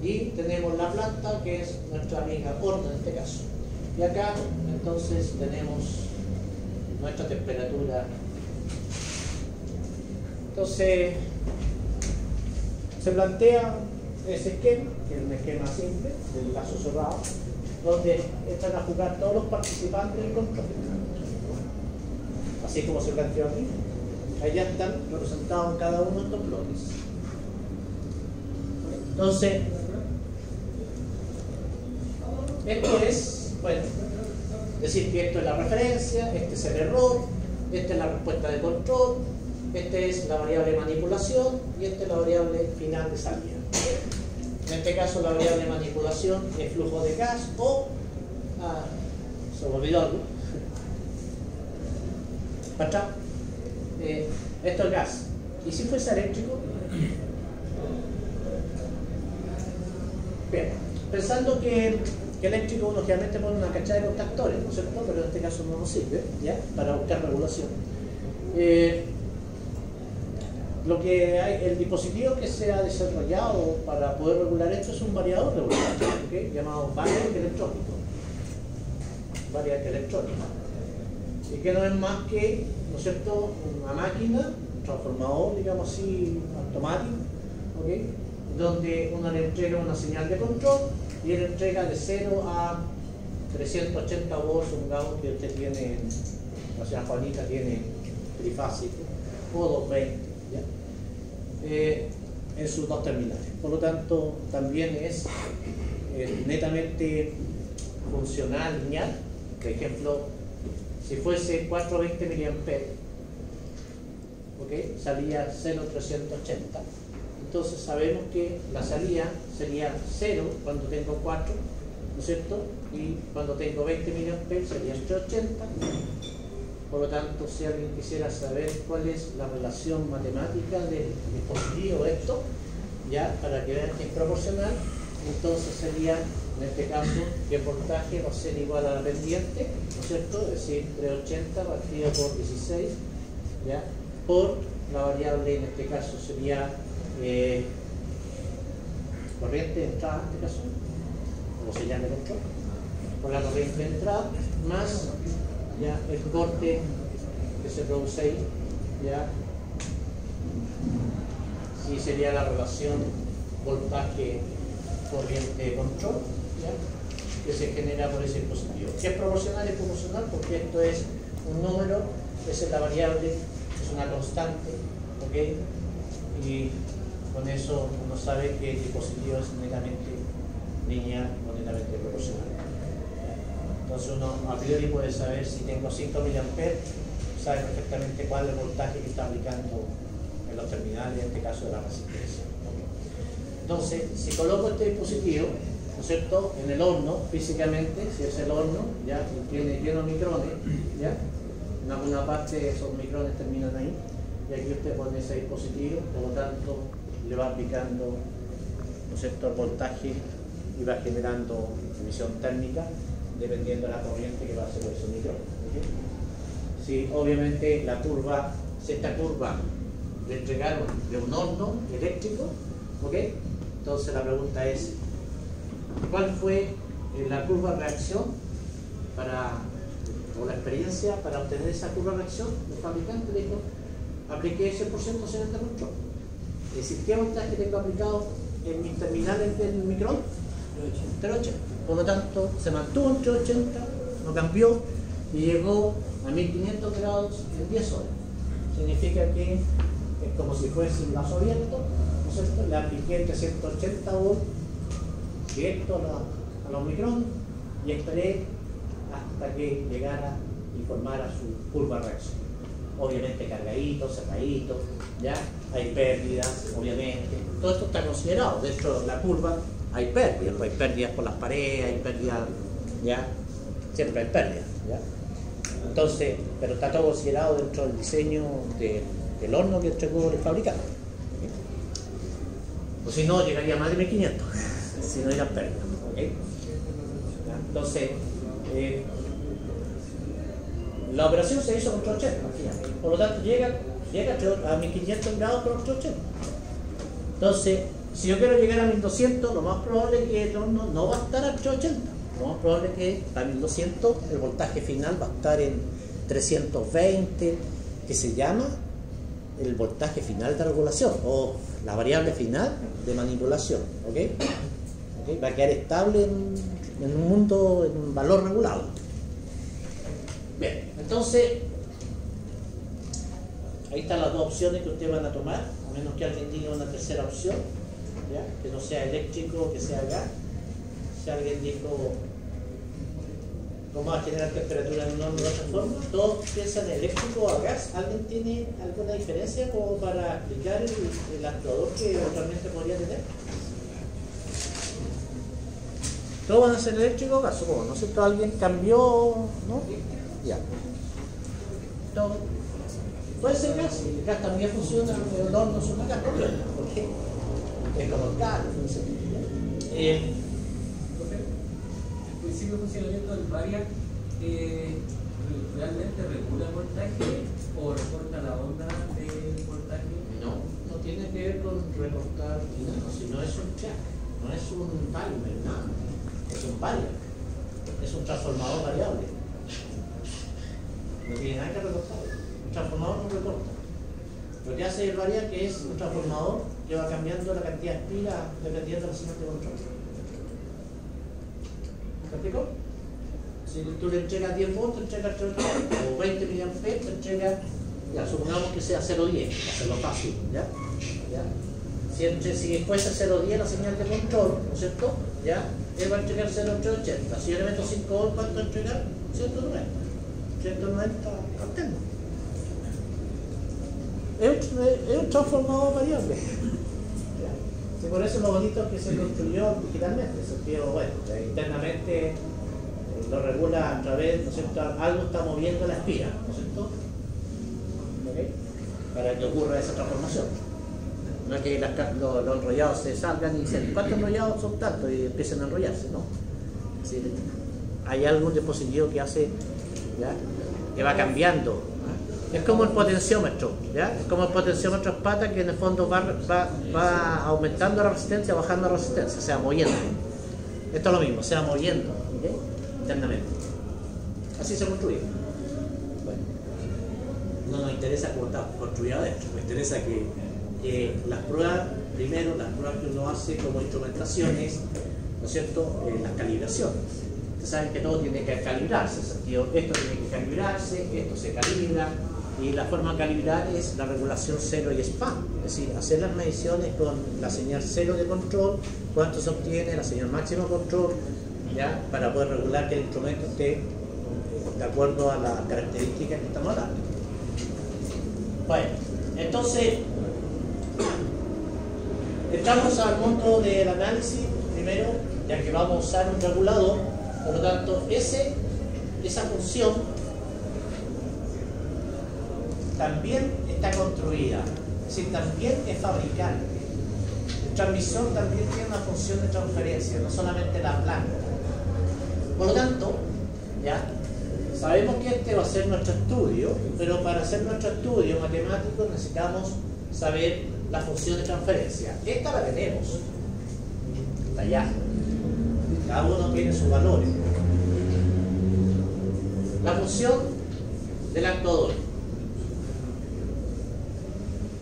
y tenemos la planta que es nuestra amiga horno en este caso. Y acá entonces tenemos nuestra temperatura. Entonces se plantea ese esquema, que es un esquema simple del lazo cerrado, donde están a jugar todos los participantes del control, así como se planteó aquí. Allá están representados en cada uno de estos bloques. Entonces, Esto es, bueno, decir que esto es la referencia, este es el error, esta es la respuesta de control, esta es la variable de manipulación y esta es la variable final de salida. En este caso la variable de manipulación es flujo de gas o, se me olvidó algo, para atrás, esto es gas. ¿Y si fuese eléctrico? Bien, pensando que eléctrico uno generalmente pone una cachada de contactores, ¿no es cierto? Pero en este caso no nos sirve, ¿ya? Para buscar regulación. Lo que hay, el dispositivo que se ha desarrollado para poder regular esto es un variador regulador, ¿okay? Llamado variante electrónico. Variante electrónico. Y que no es más que, ¿no es cierto?, una máquina, un transformador, digamos así, automático, ¿okay? Donde uno le entrega una señal de control y él entrega de 0 a 380 volts, un Gauss que usted tiene, o sea, Juanita tiene trifásico, o 220, ¿ya? En sus dos terminales. Por lo tanto, también es netamente funcional, lineal. Por ejemplo, si fuese 420 mA, ¿okay?, salía 0,380. Entonces sabemos que la salida sería 0 cuando tengo 4, ¿no es cierto? Y cuando tengo 20 mA sería 380. Por lo tanto, si alguien quisiera saber cuál es la relación matemática del dispositivo esto, ya para que vean que es proporcional, entonces sería, en este caso, que el voltaje va a ser igual a la pendiente, ¿no es cierto? Es decir, 380 partido por 16, ¿ya? Por la variable, en este caso sería corriente de entrada, en este caso, como se llama el control, por la corriente de entrada, más ya el corte que se produce ahí, ya, y sería la relación voltaje corriente de control, ¿ya?, que se genera por ese dispositivo. ¿Qué es proporcional? Es proporcional porque esto es un número, esa es la variable, es una constante, ¿ok? Y con eso uno sabe que el dispositivo es netamente lineal o netamente proporcional. Entonces uno a priori puede saber si tengo 5 mA, sabe perfectamente cuál es el voltaje que está aplicando en los terminales, en este caso de la resistencia. Entonces, si coloco este dispositivo, ¿no es cierto?, en el horno, físicamente, si es el horno, ya tiene lleno de micrones, ya, en alguna parte esos micrones terminan ahí, y aquí usted pone ese dispositivo, por lo tanto, le va aplicando, ¿no es cierto?, el voltaje y va generando emisión térmica, dependiendo de la corriente que va a hacer esos micrones. ¿Okay? Si obviamente la curva, si esta curva le entregaron de un horno eléctrico, ¿ok? Entonces la pregunta es, ¿cuál fue la curva de reacción o la experiencia para obtener esa curva de reacción? El fabricante dijo, apliqué ese porcentaje señal de control. Es decir, ¿qué voltaje tengo aplicado en mis terminales del microondas? 380. Por lo tanto, se mantuvo en 380, no cambió y llegó a 1500 grados en 10 horas. Significa que es como si fuese un vaso abierto, ¿no es cierto? Le apliqué 380 volts directo a los microondas y esperé hasta que llegara y formara su curva de reacción. Obviamente cargadito, cerradito, ya hay pérdidas, obviamente. Todo esto está considerado. Dentro de la curva hay pérdidas por las paredes, hay pérdidas, ya, siempre hay pérdidas, ya. Entonces, pero está todo considerado dentro del diseño del horno que entregó el fabricante. O si no, llegaría a más de 1500, si no eran pérdidas. ¿Okay? Entonces, la operación se hizo con 380, por lo tanto llega a 1500 grados con 380. Entonces, si yo quiero llegar a 1200, lo más probable es que el horno no va a estar a 380. Lo más probable es que a 1200 el voltaje final va a estar en 320, que se llama el voltaje final de regulación o la variable final de manipulación. ¿Okay? ¿Okay? Va a quedar estable en un mundo, en un valor regulado. Bien, entonces ahí están las dos opciones que ustedes van a tomar, a menos que alguien diga una tercera opción, ¿ya? Que no sea eléctrico, que sea gas. Si alguien dijo ¿Cómo va a generar temperatura en un horno de otra forma? Todos piensan eléctrico o a gas. ¿Alguien tiene alguna diferencia como para explicar el actuador que actualmente podría tener? Todos van a ser eléctrico o gas, supongo, ¿no es cierto? ¿Alguien cambió? ¿No? Ya. Todo. Puede ser gas, y el gas también funciona, el horno es una gas, ¿por qué? Es como el gas, no sé. El principio de funcionamiento del variac realmente regula el voltaje o recorta la onda del voltaje. No tiene que ver con recortar dinero, sino es un jack, no es un timer, nada. Es un variac, es un transformador variable. No tiene nada que recortar. Un transformador no recorta. Lo que hace el variac es un transformador que va cambiando la cantidad de espiras dependiendo de la señal de control. ¿Me explico? Si tú le entregas 10 volts, te entrega 3 volts, o 20 mA, te entrega, ya, supongamos que sea 0,10, para hacerlo fácil, ¿ya? Si fuese 0,10 la señal de control, ¿no es cierto? ¿Ya? Él va a entregar 0,380. Si yo le meto 5 volts, ¿cuánto va a entregar? 190. 190 alternos. Es un transformador variable. Sí, por eso lo bonito es que se construyó digitalmente, en el sentido, bueno, internamente lo regula a través, ¿no es cierto? Algo está moviendo la espira, ¿no es cierto? ¿Okay? Para que ocurra esa transformación. No es que los enrollados se salgan y dicen, ¿cuántos enrollados son tantos? Y empiecen a enrollarse, ¿no? Sí, hay algún dispositivo que hace, ¿ya? Que va cambiando. Es como el potenciómetro, ¿ya? Es como el potenciómetro espata que en el fondo va aumentando la resistencia, bajando la resistencia, o sea, moviendo. Esto es lo mismo, se va moviendo, ¿okay? Internamente. Así se construye. Bueno, no nos interesa cómo está construido esto, nos interesa que las pruebas, primero, las pruebas que uno hace como instrumentaciones, ¿no es cierto? Las calibraciones. Ustedes saben que todo tiene que calibrarse, en el sentido, esto tiene que calibrarse, esto se calibra, y la forma de calibrar es la regulación cero y spam, es decir, hacer las mediciones con la señal cero de control, cuánto se obtiene, la señal máximo de control, ¿ya? Para poder regular que el instrumento esté de acuerdo a las características que estamos hablando. Bueno, entonces entramos al mundo del análisis primero, ya que vamos a usar un regulador. Por lo tanto, esa función también está construida, es decir, también es fabricante. El transmisor también tiene una función de transferencia, no solamente la blanca. Por lo tanto, ya sabemos que este va a ser nuestro estudio, pero para hacer nuestro estudio matemático necesitamos saber la función de transferencia. Esta la tenemos, está allá. Cada uno tiene sus valores. La función del actuador.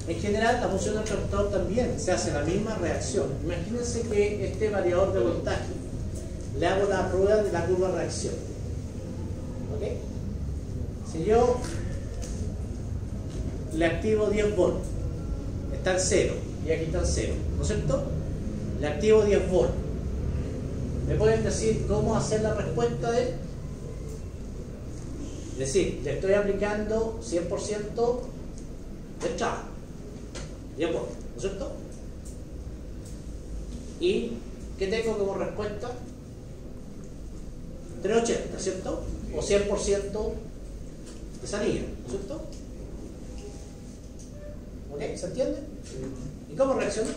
En general, la función del actuador también se hace la misma reacción. Imagínense que este variador de voltaje le hago la prueba de la curva de reacción. ¿Ok? Si yo le activo 10 volts, está en 0, y aquí está en 0, ¿no es cierto? Le activo 10 volts. ¿Me pueden decir cómo hacer la respuesta de él? Es decir, le estoy aplicando 100% de entrada, 10 volts, ¿no es cierto? ¿Y qué tengo como respuesta? 380, ¿cierto? O 100% de salida, ¿no es cierto? ¿Ok? ¿Se entiende? ¿Y cómo reacciona?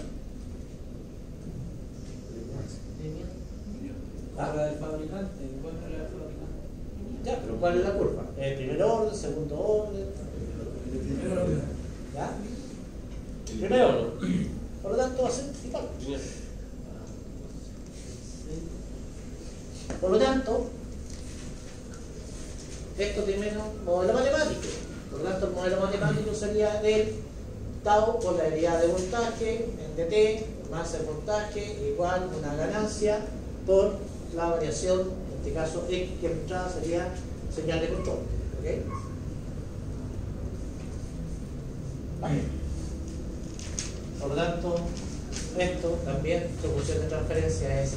Para el fabricante, encuentra la fabricante. Ya, pero ¿cuál es la curva? ¿El primer orden, segundo orden? El primer orden. ¿Ya? El primer orden. Por lo tanto va a ser igual. Por lo tanto, esto tiene un modelo matemático. Por lo tanto, el modelo matemático sería del tau por la herida de voltaje en dt más el voltaje igual una ganancia por la variación, en este caso x, que en entrada sería señal de control. ¿Okay? Vale. Por lo tanto, esto también, su función de transferencia es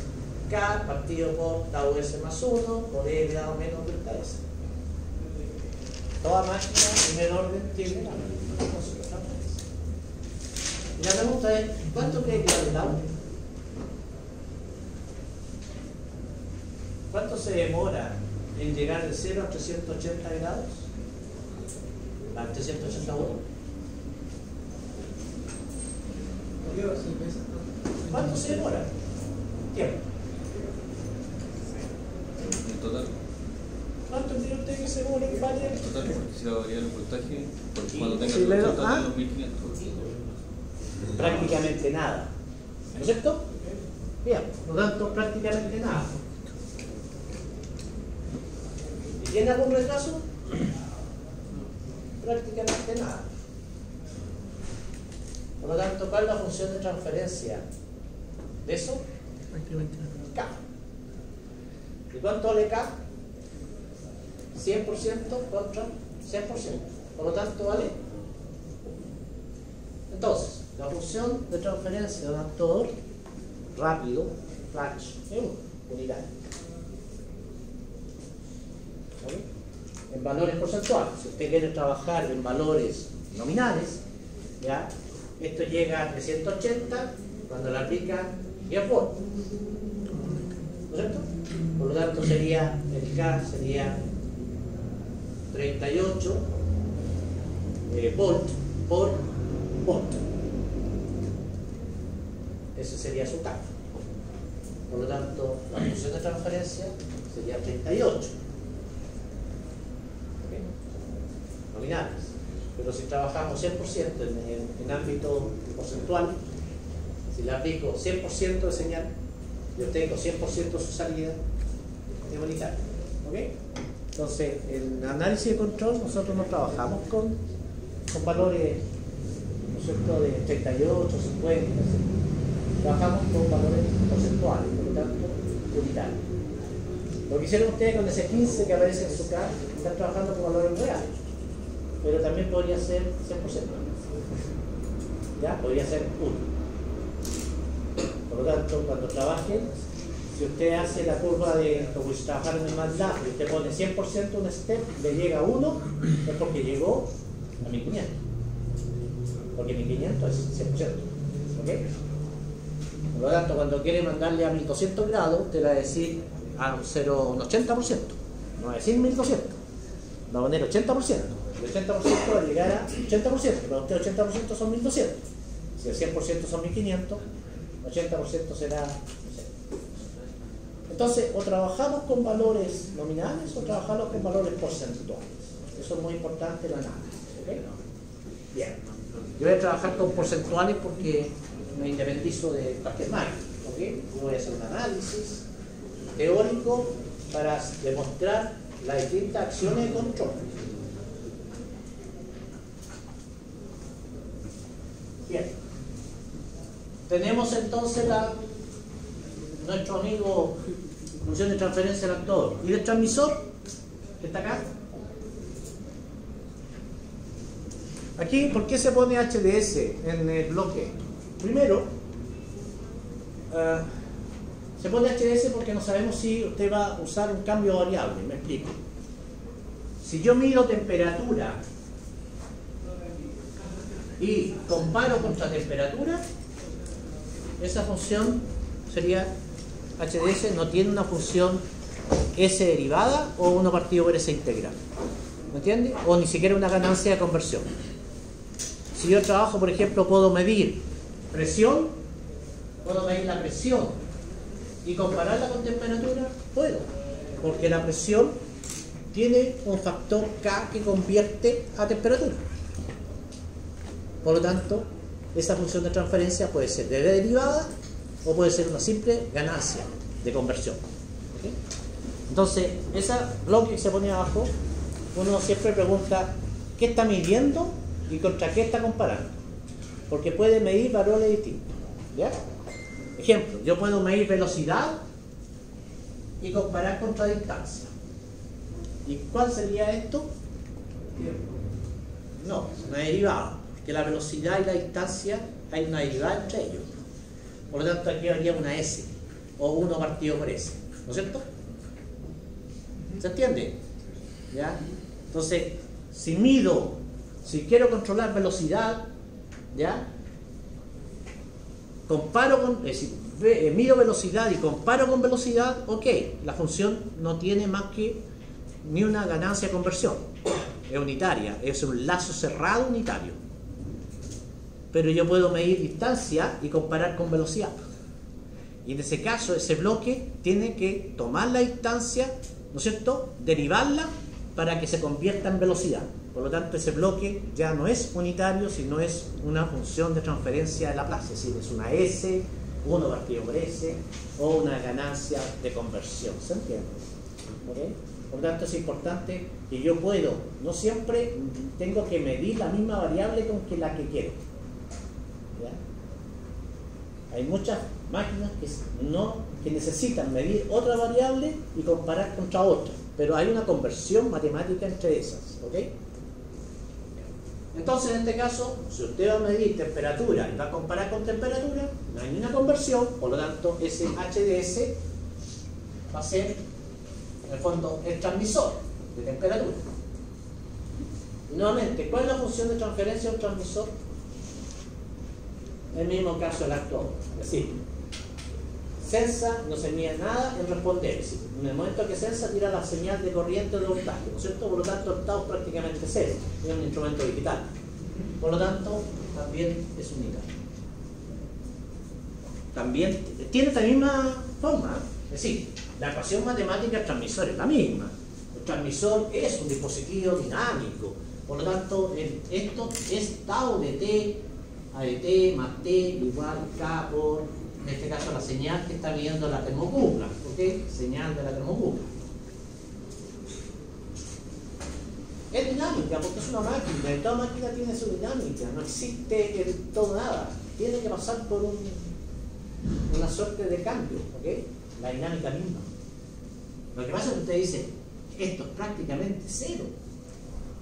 K partido por tau S más 1 por E grado menos delta S. Toda máquina en primer orden tiene la misma función de transferencia. Y la pregunta es, ¿cuánto cree que vale tau? ¿Cuánto se demora en llegar de 0 a 380 grados? ¿A 381? ¿Cuánto se demora? Tiempo. En total. ¿Cuánto cree usted que se demora en variar? En total, porque si va a variar el voltaje, porque Sí, cuando tenga sí, el pero- total de ¿ah? los 1500. Prácticamente nada. ¿No es cierto? Bien, por lo tanto, prácticamente nada. ¿Y tiene algún retraso? Prácticamente nada. Por lo tanto, ¿cuál es la función de transferencia de eso? K. ¿Y cuánto vale K? 100% contra 100%. Por lo tanto, vale. Entonces, la función de transferencia de un actor rápido, flash, es unidad. ¿Vale? En valores porcentuales. Si usted quiere trabajar en valores nominales, ¿ya? Esto llega a 380 cuando la aplica 10 volts. ¿No es cierto? Por lo tanto, sería, el K sería 38 volt por volt. Ese sería su K. Por lo tanto, la función de transferencia sería 38. ¿Ok? Nominales. Pero si trabajamos 100% en ámbito porcentual, si le aplico 100% de señal, yo tengo 100% de su salida de unitario. ¿Ok? Entonces, en análisis de control nosotros no trabajamos con valores, ¿no es cierto?, de 38, 50, etc. Trabajamos con valores porcentuales, por lo tanto, unitarios. Lo que hicieron ustedes con ese 15 que aparece en su K, están trabajando con valores reales, pero también podría ser 100%. ¿Ya? Podría ser 1. Por lo tanto, cuando trabajen, si usted hace la curva de, como si trabajara en el MATLAB, y usted pone 100% un step, le llega a 1, es porque llegó a 1500. Porque 1500 es 100%. ¿Ok? Por lo tanto, cuando quiere mandarle a 1200 grados, usted le va a decir a un 80%. No va a decir 1200. Va a poner 80%. El 80% va a llegar a 80%. Para usted 80% son 1200. Si el 100% son 1500, 80% será, no sé. Entonces, o trabajamos con valores nominales o trabajamos con valores porcentuales. Eso es muy importante el análisis. ¿Okay? Bien. Yo voy a trabajar con porcentuales porque me independizo de cualquier máquina. ¿Okay? Yo voy a hacer un análisis teórico para demostrar las distintas acciones de control. Bien. Tenemos entonces nuestro amigo función de transferencia del actor. ¿Y del transmisor? ¿Que está acá? Aquí, ¿por qué se pone HDS en el bloque? Primero, se pone HDS porque no sabemos si usted va a usar un cambio variable. Me explico. Si yo mido temperatura y comparo contra temperatura, esa función sería HDS, no tiene una función S derivada o 1 partido por S integral. ¿Me entiende? O ni siquiera una ganancia de conversión. Si yo trabajo, por ejemplo, puedo medir presión, puedo medir la presión y compararla con temperatura, puedo, porque la presión tiene un factor K que convierte a temperatura. Por lo tanto, esa función de transferencia puede ser de derivada o puede ser una simple ganancia de conversión. ¿Okay? Entonces, ese bloque que se pone abajo, uno siempre pregunta ¿qué está midiendo y contra qué está comparando? Porque puede medir valores distintos. ¿Ya? Ejemplo, yo puedo medir velocidad y comparar contra distancia. ¿Y cuál sería esto? No, es una derivada, porque la velocidad y la distancia hay una derivada entre ellos. Por lo tanto, aquí habría una S. o 1 partido por S, ¿no es cierto? ¿Se entiende? ¿Ya? Entonces, si quiero controlar velocidad, ¿ya? Mido velocidad y comparo con velocidad, ok, la función no tiene más que ni una ganancia de conversión, es unitaria, es un lazo cerrado unitario. Pero yo puedo medir distancia y comparar con velocidad. Y en ese caso, ese bloque tiene que tomar la distancia, ¿no es cierto?, derivarla para que se convierta en velocidad. Por lo tanto, ese bloque ya no es unitario, sino es una función de transferencia de Laplace, es decir, es una S, 1 partido por S, o una ganancia de conversión. ¿Se entiende? ¿Okay? Por lo tanto, es importante que yo puedo, no siempre tengo que medir la misma variable con la que quiero. ¿Ya? Hay muchas máquinas que necesitan medir otra variable y comparar contra otra, pero hay una conversión matemática entre esas. ¿Ok? Entonces, en este caso, si usted va a medir temperatura y va a comparar con temperatura, no hay ninguna conversión, por lo tanto, ese HDS va a ser, en el fondo, el transmisor de temperatura. Y nuevamente, ¿cuál es la función de transferencia de un transmisor? El mismo caso del actuador. Es decir, sensa no se mide nada en responder. Es decir, en el momento que sensa tira la señal de corriente de voltaje, ¿no es cierto? Por lo tanto, el tau es prácticamente cero. Es un instrumento digital. Por lo tanto, también es unitario. También tiene la misma forma. Es decir, la ecuación matemática del transmisor es la misma. El transmisor es un dispositivo dinámico. Por lo tanto, esto es tau de t a de t más t igual k por, en este caso, la señal que está viendo la termocupla. ¿Ok? Señal de la termocupla. Es dinámica porque es una máquina, y toda máquina tiene su dinámica, no existe el todo nada, tiene que pasar por una suerte de cambio, ¿ok? La dinámica misma. Lo que pasa es que usted dice, esto es prácticamente cero.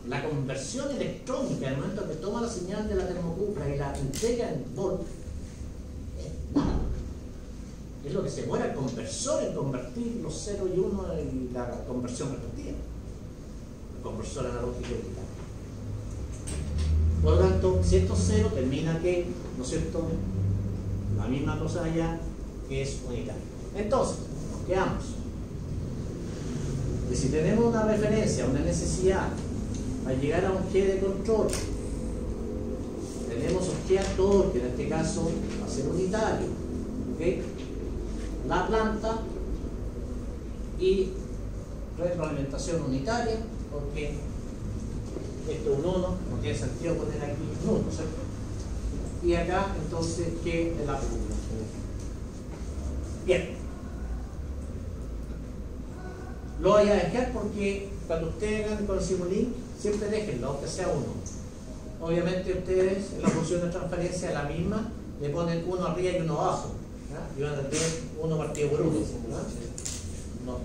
La conversión electrónica, en el momento que toma la señal de la termocupla y la entrega en volt, es nada. Es lo que se muere el conversor en convertir los 0 y 1 y la conversión repetida. Conversor analógico digital. Por lo tanto, si esto es 0, termina que, ¿no es cierto?, la misma cosa allá, que es unitario. Entonces, nos quedamos. Y si tenemos una referencia, una necesidad, al llegar a un G de control, tenemos un G actor, que en este caso va a ser unitario, ¿ok? La planta y retroalimentación unitaria, porque esto es un 1, no tiene sentido poner aquí un 1, ¿cierto? Y acá, entonces, ¿qué es la película? Bien. Lo voy a dejar porque cuando ustedes hagan con el Simulink, siempre déjenlo, aunque sea 1. Obviamente ustedes, en la función de transferencia, la misma, le ponen 1 arriba y 1 abajo, ¿ya? Y van a tener 1 partido por 1.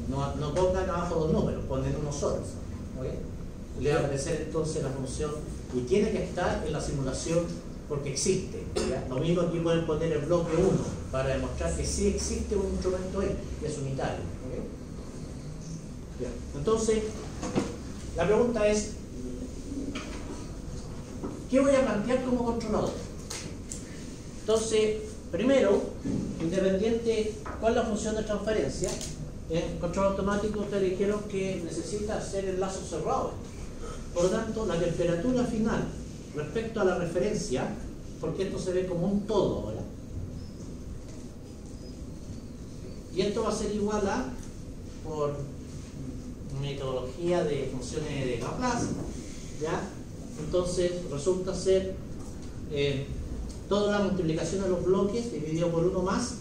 No pongan abajo 2 números, ponen 1 solo. ¿Okay? Le va a aparecer entonces la función y tiene que estar en la simulación porque existe. ¿Ya? Lo mismo aquí pueden poner el bloque 1 para demostrar que sí existe un instrumento ahí, que es unitario. ¿Okay? Bien. Entonces, la pregunta es, ¿qué voy a plantear como controlador? Entonces, primero, independiente cuál es la función de transferencia, en control automático ustedes dijeron que necesita hacer el lazo cerrado. Por lo tanto, la temperatura final respecto a la referencia, porque esto se ve como un todo ahora, y esto va a ser igual a, por metodología de funciones de Laplace, ¿ya? Entonces resulta ser toda la multiplicación de los bloques dividido por 1 más,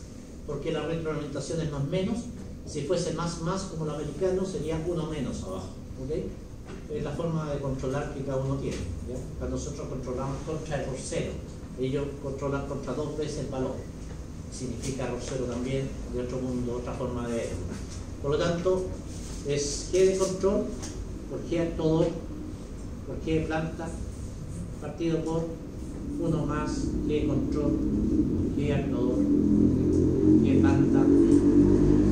porque la retroalimentación es más menos. Si fuese más como el americano, sería 1 menos abajo. ¿Okay? Es la forma de controlar que cada uno tiene. ¿Ya? Cuando nosotros controlamos contra error 0, ellos controlan contra 2 veces el valor. Significa error 0 también, de otro mundo, otra forma de verlo. Por lo tanto, es G de control por G actor por G de planta partido por 1 más G de control G actor que manda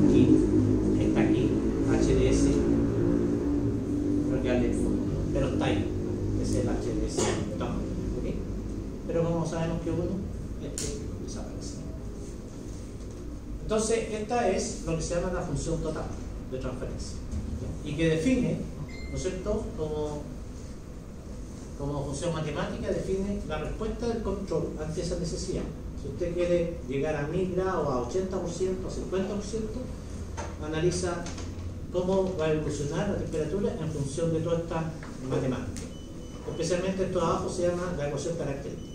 aquí, está aquí, HDS, creo que al fondo, pero está ahí, es el HDS, ¿ok? Pero como sabemos que uno, desaparece. Entonces, esta es lo que se llama la función total de transferencia, y que define, ¿no es cierto?, como función matemática, define la respuesta del control ante esa necesidad. Si usted quiere llegar a 1000 grados, a 80%, a 50%, analiza cómo va a evolucionar la temperatura en función de toda esta matemática. Especialmente esto de abajo se llama la ecuación característica.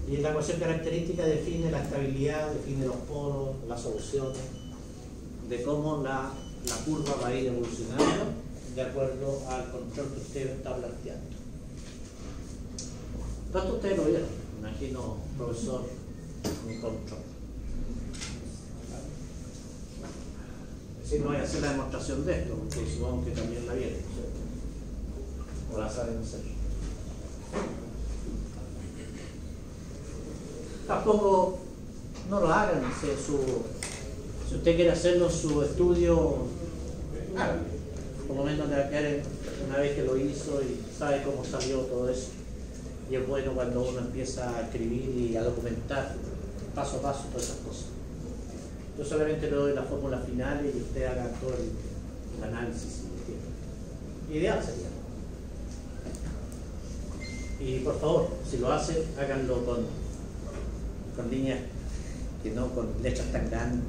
Y la ecuación característica define la estabilidad, define los polos, las soluciones, de cómo la curva va a ir evolucionando de acuerdo al control que usted está planteando. Esto ustedes lo vieron, me imagino, profesor, un control. Es decir, no voy a hacer la demostración de esto, porque supongo que también la vieron, ¿cierto? O la saben hacer. Tampoco no lo hagan, si usted quiere hacerlo en su estudio, hágalo. Por lo menos le va a quedar una vez que lo hizo y sabe cómo salió todo eso. Y es bueno cuando uno empieza a escribir y a documentar paso a paso todas esas cosas. Yo solamente le doy las fórmulas finales y usted haga todo el análisis. Ideal sería. Y por favor, si lo hace, háganlo con líneas que no con letras tan grandes.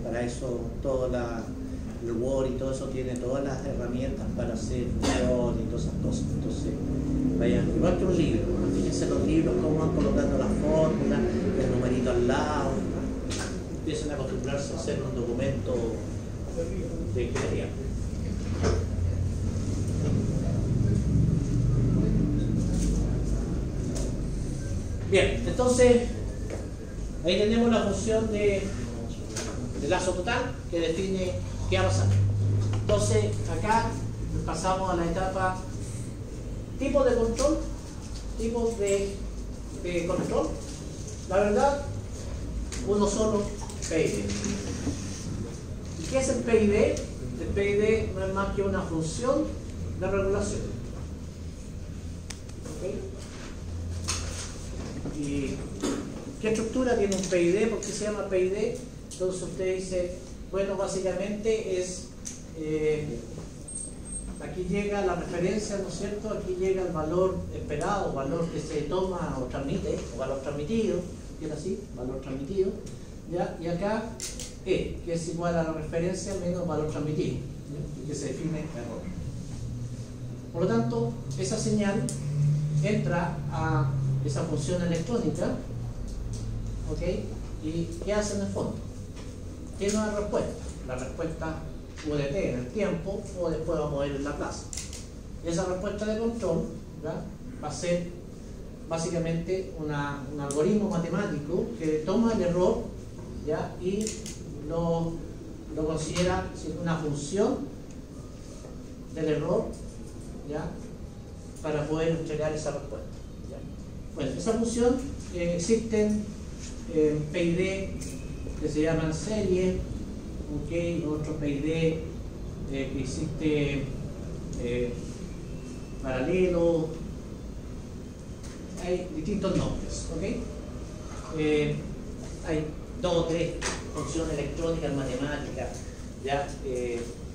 Para eso todo el Word y todo eso tiene todas las herramientas para hacer función y todas esas cosas. Entonces, vayan, igual que un libro, fíjense los libros cómo van colocando las fórmulas, el numerito al lado, ¿no? Empiecen a acostumbrarse a hacer un documento de ingeniería. Bien, entonces ahí tenemos la función de lazo total que define qué va a pasar. Entonces acá pasamos a la etapa tipos de control, tipos de control. La verdad, uno solo, PID. ¿Y qué es el PID? El PID no es más que una función de regulación. ¿Okay? ¿Y qué estructura tiene un PID? ¿Por qué se llama PID? Entonces usted dice, bueno, básicamente es, aquí llega la referencia, ¿no es cierto? Aquí llega el valor esperado, valor que se toma o transmite, o valor transmitido, que es así, valor transmitido, ¿ya? Y acá E, que es igual a la referencia menos valor transmitido, ¿ya? Y que se define error. Por lo tanto, esa señal entra a esa función electrónica, ¿ok? ¿Y qué hace en el fondo? Tiene una respuesta. La respuesta UDT en el tiempo o después vamos a ir en la plaza. Esa respuesta de control, ¿ya? Va a ser básicamente un algoritmo matemático que toma el error, ¿ya? Y lo considera una función del error, ¿ya? Para poder entregar esa respuesta, ¿ya? Bueno, esa función existen PID que se llaman serie, ¿okay? Otro PID que existe paralelo, hay distintos nombres, ¿okay? Hay 2 o 3 funciones electrónicas matemáticas, ¿ya?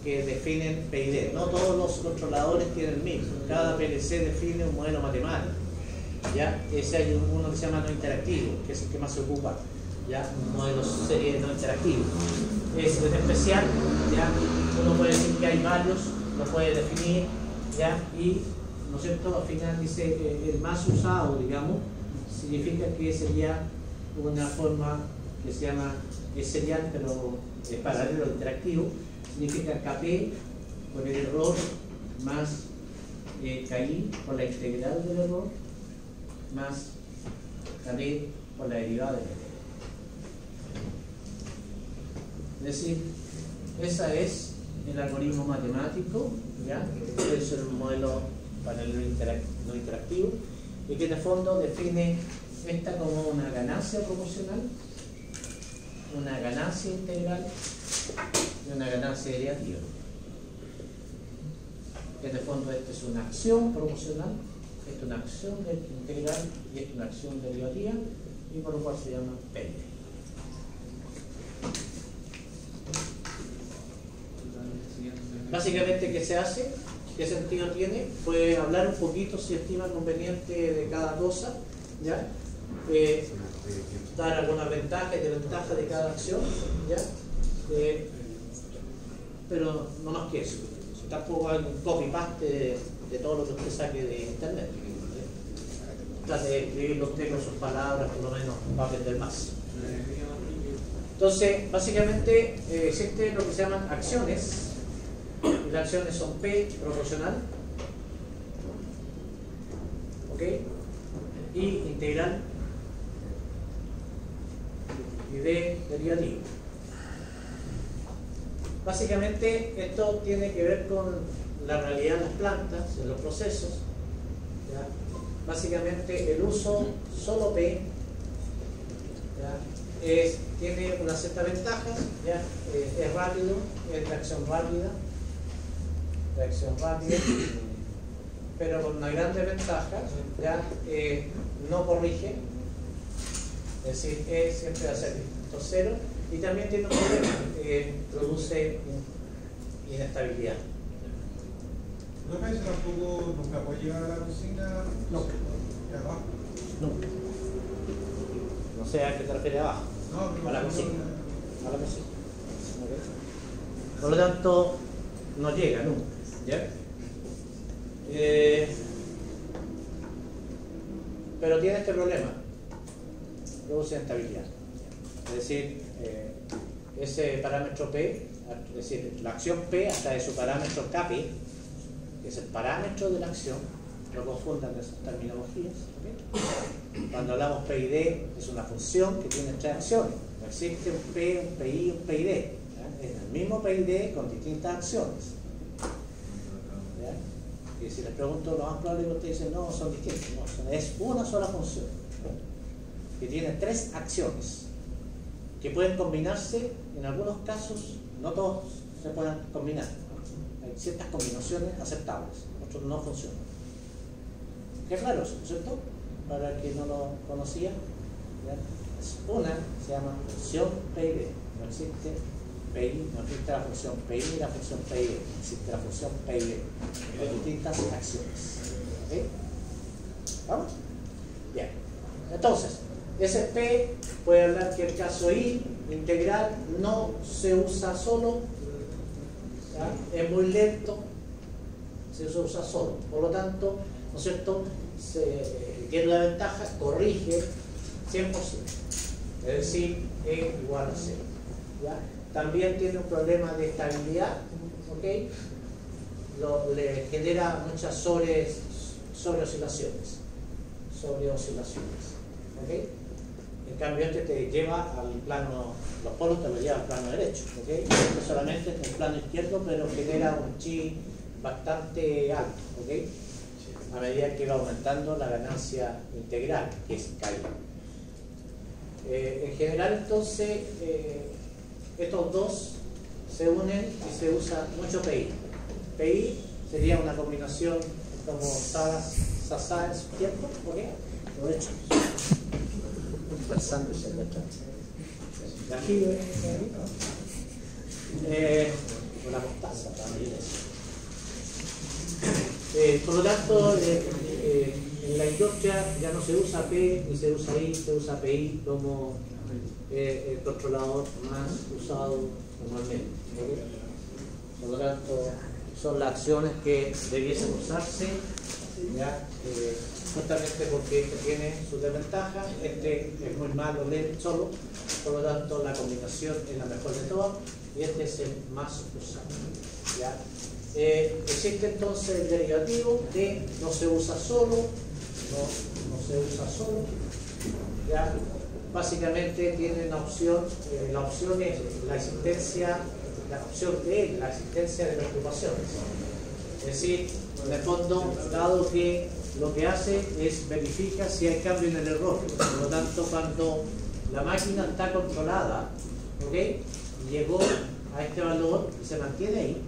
Que definen PID. No todos los controladores tienen el mismo, cada PLC define un modelo matemático, ¿ya? Ese hay uno que se llama no interactivo, que es el que más se ocupa, ¿ya? Un modelo serie no interactivo. Es especial, ¿ya? Uno puede decir que hay varios, lo puede definir, ¿ya? Y, ¿no es cierto? Al final dice el más usado, digamos, significa que sería una forma que se llama, es serial, pero es paralelo interactivo, significa KP por el error más KI por la integral del error más KD por la derivada del error. Es decir, ese es el algoritmo matemático, ¿ya? Es el modelo paralelo no interactivo y que en el fondo define esta como una ganancia proporcional, una ganancia integral y una ganancia derivativa. En el fondo, esta es una acción proporcional, esta es una acción integral y esta es una acción derivativa, y por lo cual se llama PID. Básicamente, ¿qué se hace? ¿Qué sentido tiene? Puede hablar un poquito, si estima conveniente, de cada cosa, ¿ya? Dar algunas ventajas y desventajas de cada acción, ¿ya? Pero no más que eso. Tampoco hay un copy-paste de todo lo que usted saque de internet. Trate de escribirlo usted con sus palabras, por lo menos va a aprender más. Entonces, básicamente, existe lo que se llaman acciones. Y las acciones son P proporcional, ¿ok? Y integral, y D derivativo. Básicamente esto tiene que ver con la realidad de las plantas, de los procesos, ¿ya? Básicamente el uso solo P, ¿ya? Tiene una cierta ventaja, ¿ya? Es rápido, es reacción rápida, pero con una gran desventaja, ¿ya? No corrige, es decir, siempre va a ser distinto cero, y también tiene un problema, produce inestabilidad. ¿No parece tampoco nunca puede llegar a la cocina? Nunca. ¿De abajo? Nunca. No sé a qué te refieres abajo. No, pero A la cocina. no, A la cocina. ¿Ok? Por lo tanto, no llega nunca. ¿Ya? Pero tiene este problema. Produce inestabilidad. Es decir, ese parámetro P, es decir, la acción P hasta de su parámetro Kp, que es el parámetro de la acción, no confundan esas terminologías. ¿Okay? Cuando hablamos P y D, es una función que tiene tres acciones. No existe un P, un PI, un PID. ¿Ya? Es el mismo P y D con distintas acciones. ¿Ya? Y si les pregunto, lo más probable es que ustedes dicen, no, son distintos. No, es una sola función, ¿no? Que tiene tres acciones que pueden combinarse en algunos casos, no todos se pueden combinar, ¿no? Hay ciertas combinaciones aceptables, otros no funcionan. ¿Qué claro eso, cierto? Para el que no lo conocía, ¿ya? Es una, se llama función PID, no existe PI, no existe la función PI ni la función PID, existe la función PID, de distintas acciones. ¿Ok? ¿Vamos? Bien, entonces, ese P puede hablar que el caso I integral no se usa solo, ¿ya? Es muy lento, se usa solo, por lo tanto, ¿no es cierto? Tiene la ventaja, corrige 100%, es decir, E igual a 0. ¿Ya? También tiene un problema de estabilidad, ¿ok? Le genera muchas sobreoscilaciones, ¿ok? En cambio, este te lleva al plano, los polos te lo lleva al plano derecho, ¿ok? Este solamente en el plano izquierdo, pero genera un chi bastante alto, ¿ok? A medida que va aumentando la ganancia integral, que es K. En general, entonces, estos dos se unen y se usa mucho PI. PI sería una combinación como Sasa en su tiempo, ¿ok? Lo he hecho. Conversando y se le aquí, con la mostaza, para medir eso. Por lo tanto, en la industria ya no se usa P ni se usa I, se usa PI como el controlador más usado normalmente. ¿Okay? Por lo tanto, son las acciones que debiesen usarse, ¿ya? Justamente porque este tiene sus desventajas, este es muy malo leer solo, por lo tanto la combinación es la mejor de todas y este es el más usado. ¿Ya? Existe entonces el derivativo que no se usa solo, no se usa solo, ¿ya? Básicamente tiene una opción, la opción es la existencia, la opción de la existencia de perturbaciones. Es decir, en el fondo, dado que lo que hace es verifica si hay cambio en el error. Por lo tanto, cuando la máquina está controlada, ¿ok? Llegó a este valor y se mantiene ahí,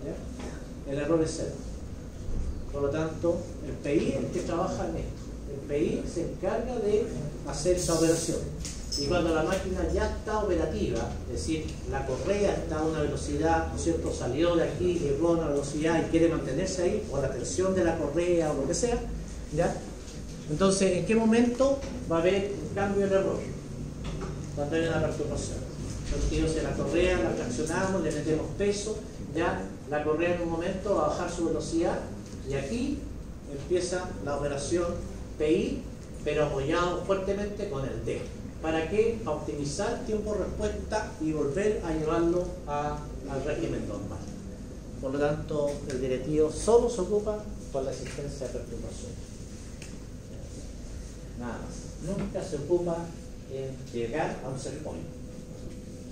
¿ya? El error es 0. Por lo tanto, el PI es el que trabaja en esto. El PI se encarga de hacer esa operación. Y cuando la máquina ya está operativa, es decir, la correa está a una velocidad, ¿no es cierto?, salió de aquí, llegó a una velocidad y quiere mantenerse ahí, o la tensión de la correa o lo que sea, ¿ya? Entonces, ¿en qué momento va a haber un cambio de error? Cuando hay una perturbación. Entonces, si la correa la traccionamos, le metemos peso, ya la correa en un momento va a bajar su velocidad y aquí empieza la operación PI, pero apoyado fuertemente con el D. ¿Para qué? Para optimizar tiempo de respuesta y volver a llevarlo al régimen normal. Por lo tanto, el directivo solo se ocupa con la existencia de perturbación. Nada más. Nunca se ocupa en llegar a un set point.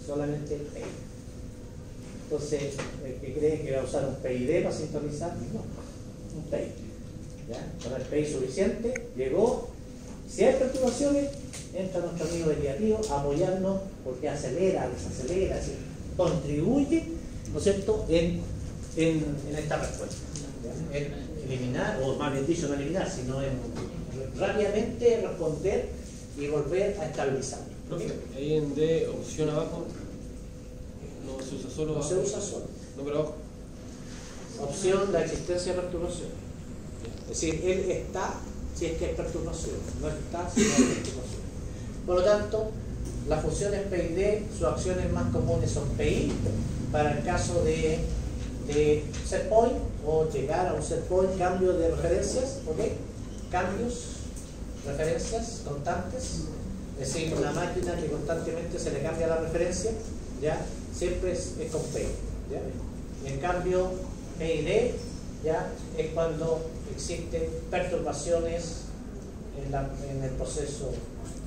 Solamente el PI. Entonces, el que cree que va a usar un PID para sintonizar, no. Un PI. ¿Ya? Con el PI suficiente, llegó. Si hay perturbaciones, entra nuestro amigo derivativo a apoyarnos porque acelera, desacelera, es decir, contribuye, ¿no es cierto?, en esta respuesta. ¿Ya? En eliminar, o más bien dicho, no eliminar, sino en rápidamente responder y volver a estabilizarlo. Profe, ahí en D, opción abajo, no se usa solo. No se usa solo. No, pero abajo. Opción, la existencia de perturbación. Es decir, él está si es que hay perturbación, no está si no hay perturbación. Por lo tanto, las funciones PID, sus acciones más comunes son PI, para el caso de set point o llegar a un set point, cambio de referencias, ¿ok? Cambios, referencias constantes, es decir, una máquina que constantemente se le cambia la referencia, ¿ya? Siempre es con PI, ¿ya? En cambio, PID, ¿ya? Es cuando existen perturbaciones en el proceso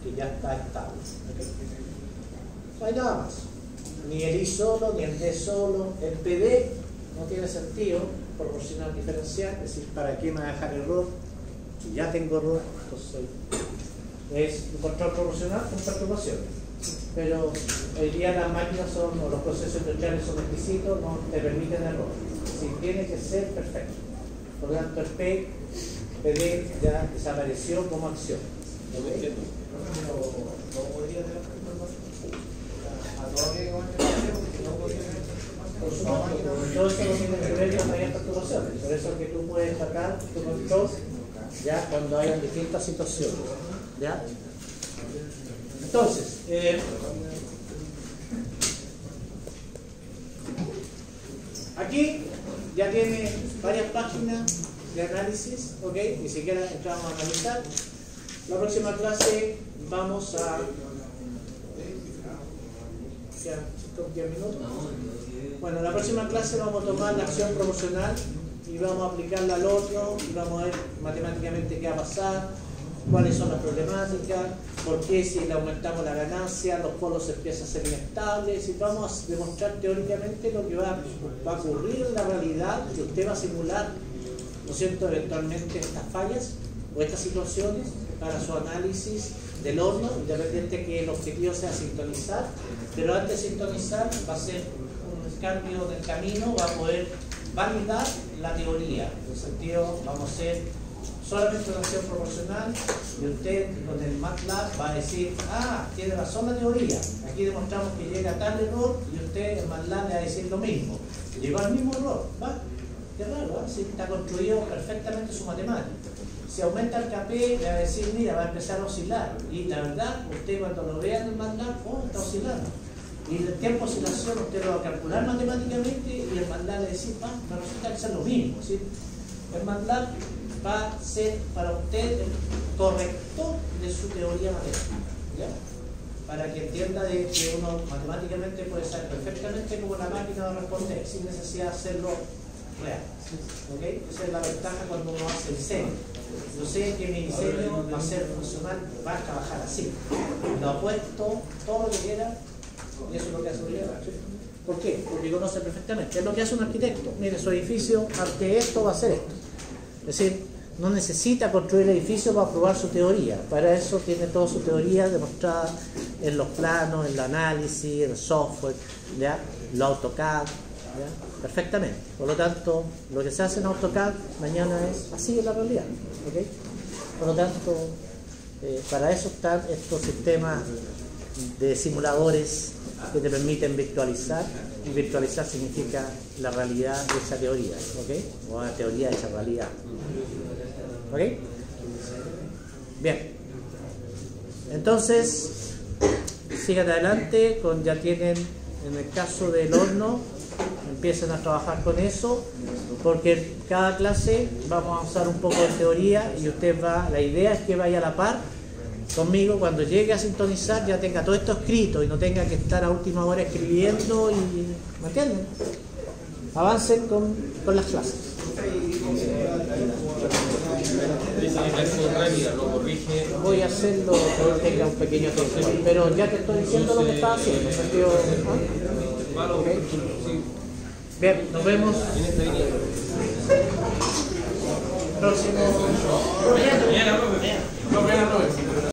que ya está estable. ¿Okay? No hay nada más. Ni el I solo, ni el D solo. El PD no tiene sentido proporcional diferencial, es decir, ¿para qué me va a dejar error? Si ya tengo error, entonces es un control proporcional con perturbaciones. Pero hoy día las máquinas son, o los procesos industriales son exquisitos, no te permiten error. Si tiene que ser perfecto. Por lo tanto, el PD ya desapareció como acción. No me entiendo. Por supuesto, todo eso no tiene que ver con varias perturbaciones. Por eso es que tú puedes sacar tu control ya cuando hayan distintas situaciones. ¿Ya? Entonces, aquí ya tiene varias páginas de análisis, ¿ok? Ni siquiera entramos a analizar. La próxima clase vamos a... ¿Ya? ¿10 minutos? Bueno, la próxima clase vamos a tomar la acción proporcional y vamos a aplicarla al horno y vamos a ver matemáticamente qué va a pasar, cuáles son las problemáticas, por qué si le aumentamos la ganancia los polos se empiezan a ser inestables, y vamos a demostrar teóricamente lo que va a ocurrir en la realidad, que usted va a simular, ¿no es cierto?, eventualmente estas fallas o estas situaciones para su análisis del horno, independiente que el objetivo sea sintonizar, pero antes de sintonizar va a ser un cambio del camino, va a poder validar la teoría, en el sentido, vamos a hacer solamente una acción proporcional y usted con el MATLAB va a decir, ah, tiene razón la teoría, aquí demostramos que llega a tal error y usted en MATLAB le va a decir lo mismo, llegó al mismo error, ¿va? Qué raro, ¿eh? Sí, está construido perfectamente su matemática. Si aumenta el KP, le va a decir, mira, va a empezar a oscilar. Y la verdad, usted cuando lo vea en el MATLAB, oh, está oscilando. Y el tiempo de oscilación usted lo va a calcular matemáticamente y el MATLAB le va a decir, ah, me resulta que es lo mismo. ¿Sí? El MATLAB va a ser para usted el corrector de su teoría matemática. ¿Ya? Para que entienda de que uno matemáticamente puede saber perfectamente cómo la máquina va a responder sin necesidad de hacerlo real. ¿Okay? Esa es la ventaja cuando uno hace diseño. Yo sé que mi diseño va a ser funcional, va a trabajar así. Lo apuesto, todo lo que quiera, y eso es lo que hace un líder. ¿Por qué? Porque conoce perfectamente. Es lo que hace un arquitecto. Mire, su edificio, ante esto va a ser esto. Es decir, no necesita construir el edificio para probar su teoría. Para eso tiene toda su teoría demostrada en los planos, en el análisis, en el software, ¿ya? Lo AutoCAD, ¿ya? Perfectamente. Por lo tanto, lo que se hace en AutoCAD mañana es así en la realidad. ¿Okay? Por lo tanto, para eso están estos sistemas de simuladores que te permiten virtualizar, y virtualizar significa la realidad de esa teoría, ¿ok? O la teoría de esa realidad. ¿Ok? Bien. Entonces, sigan adelante, ya tienen, en el caso del horno, empiecen a trabajar con eso, porque cada clase vamos a usar un poco de teoría y usted la idea es que vaya a la par conmigo, cuando llegue a sintonizar ya tenga todo esto escrito y no tenga que estar a última hora escribiendo ¿me entienden? Avancen con las clases. Voy a hacerlo que tenga un pequeño tiempo, pero ya te estoy diciendo lo que está haciendo, sentido, ¿ah? ¿Okay? Bien, nos vemos. Próximo.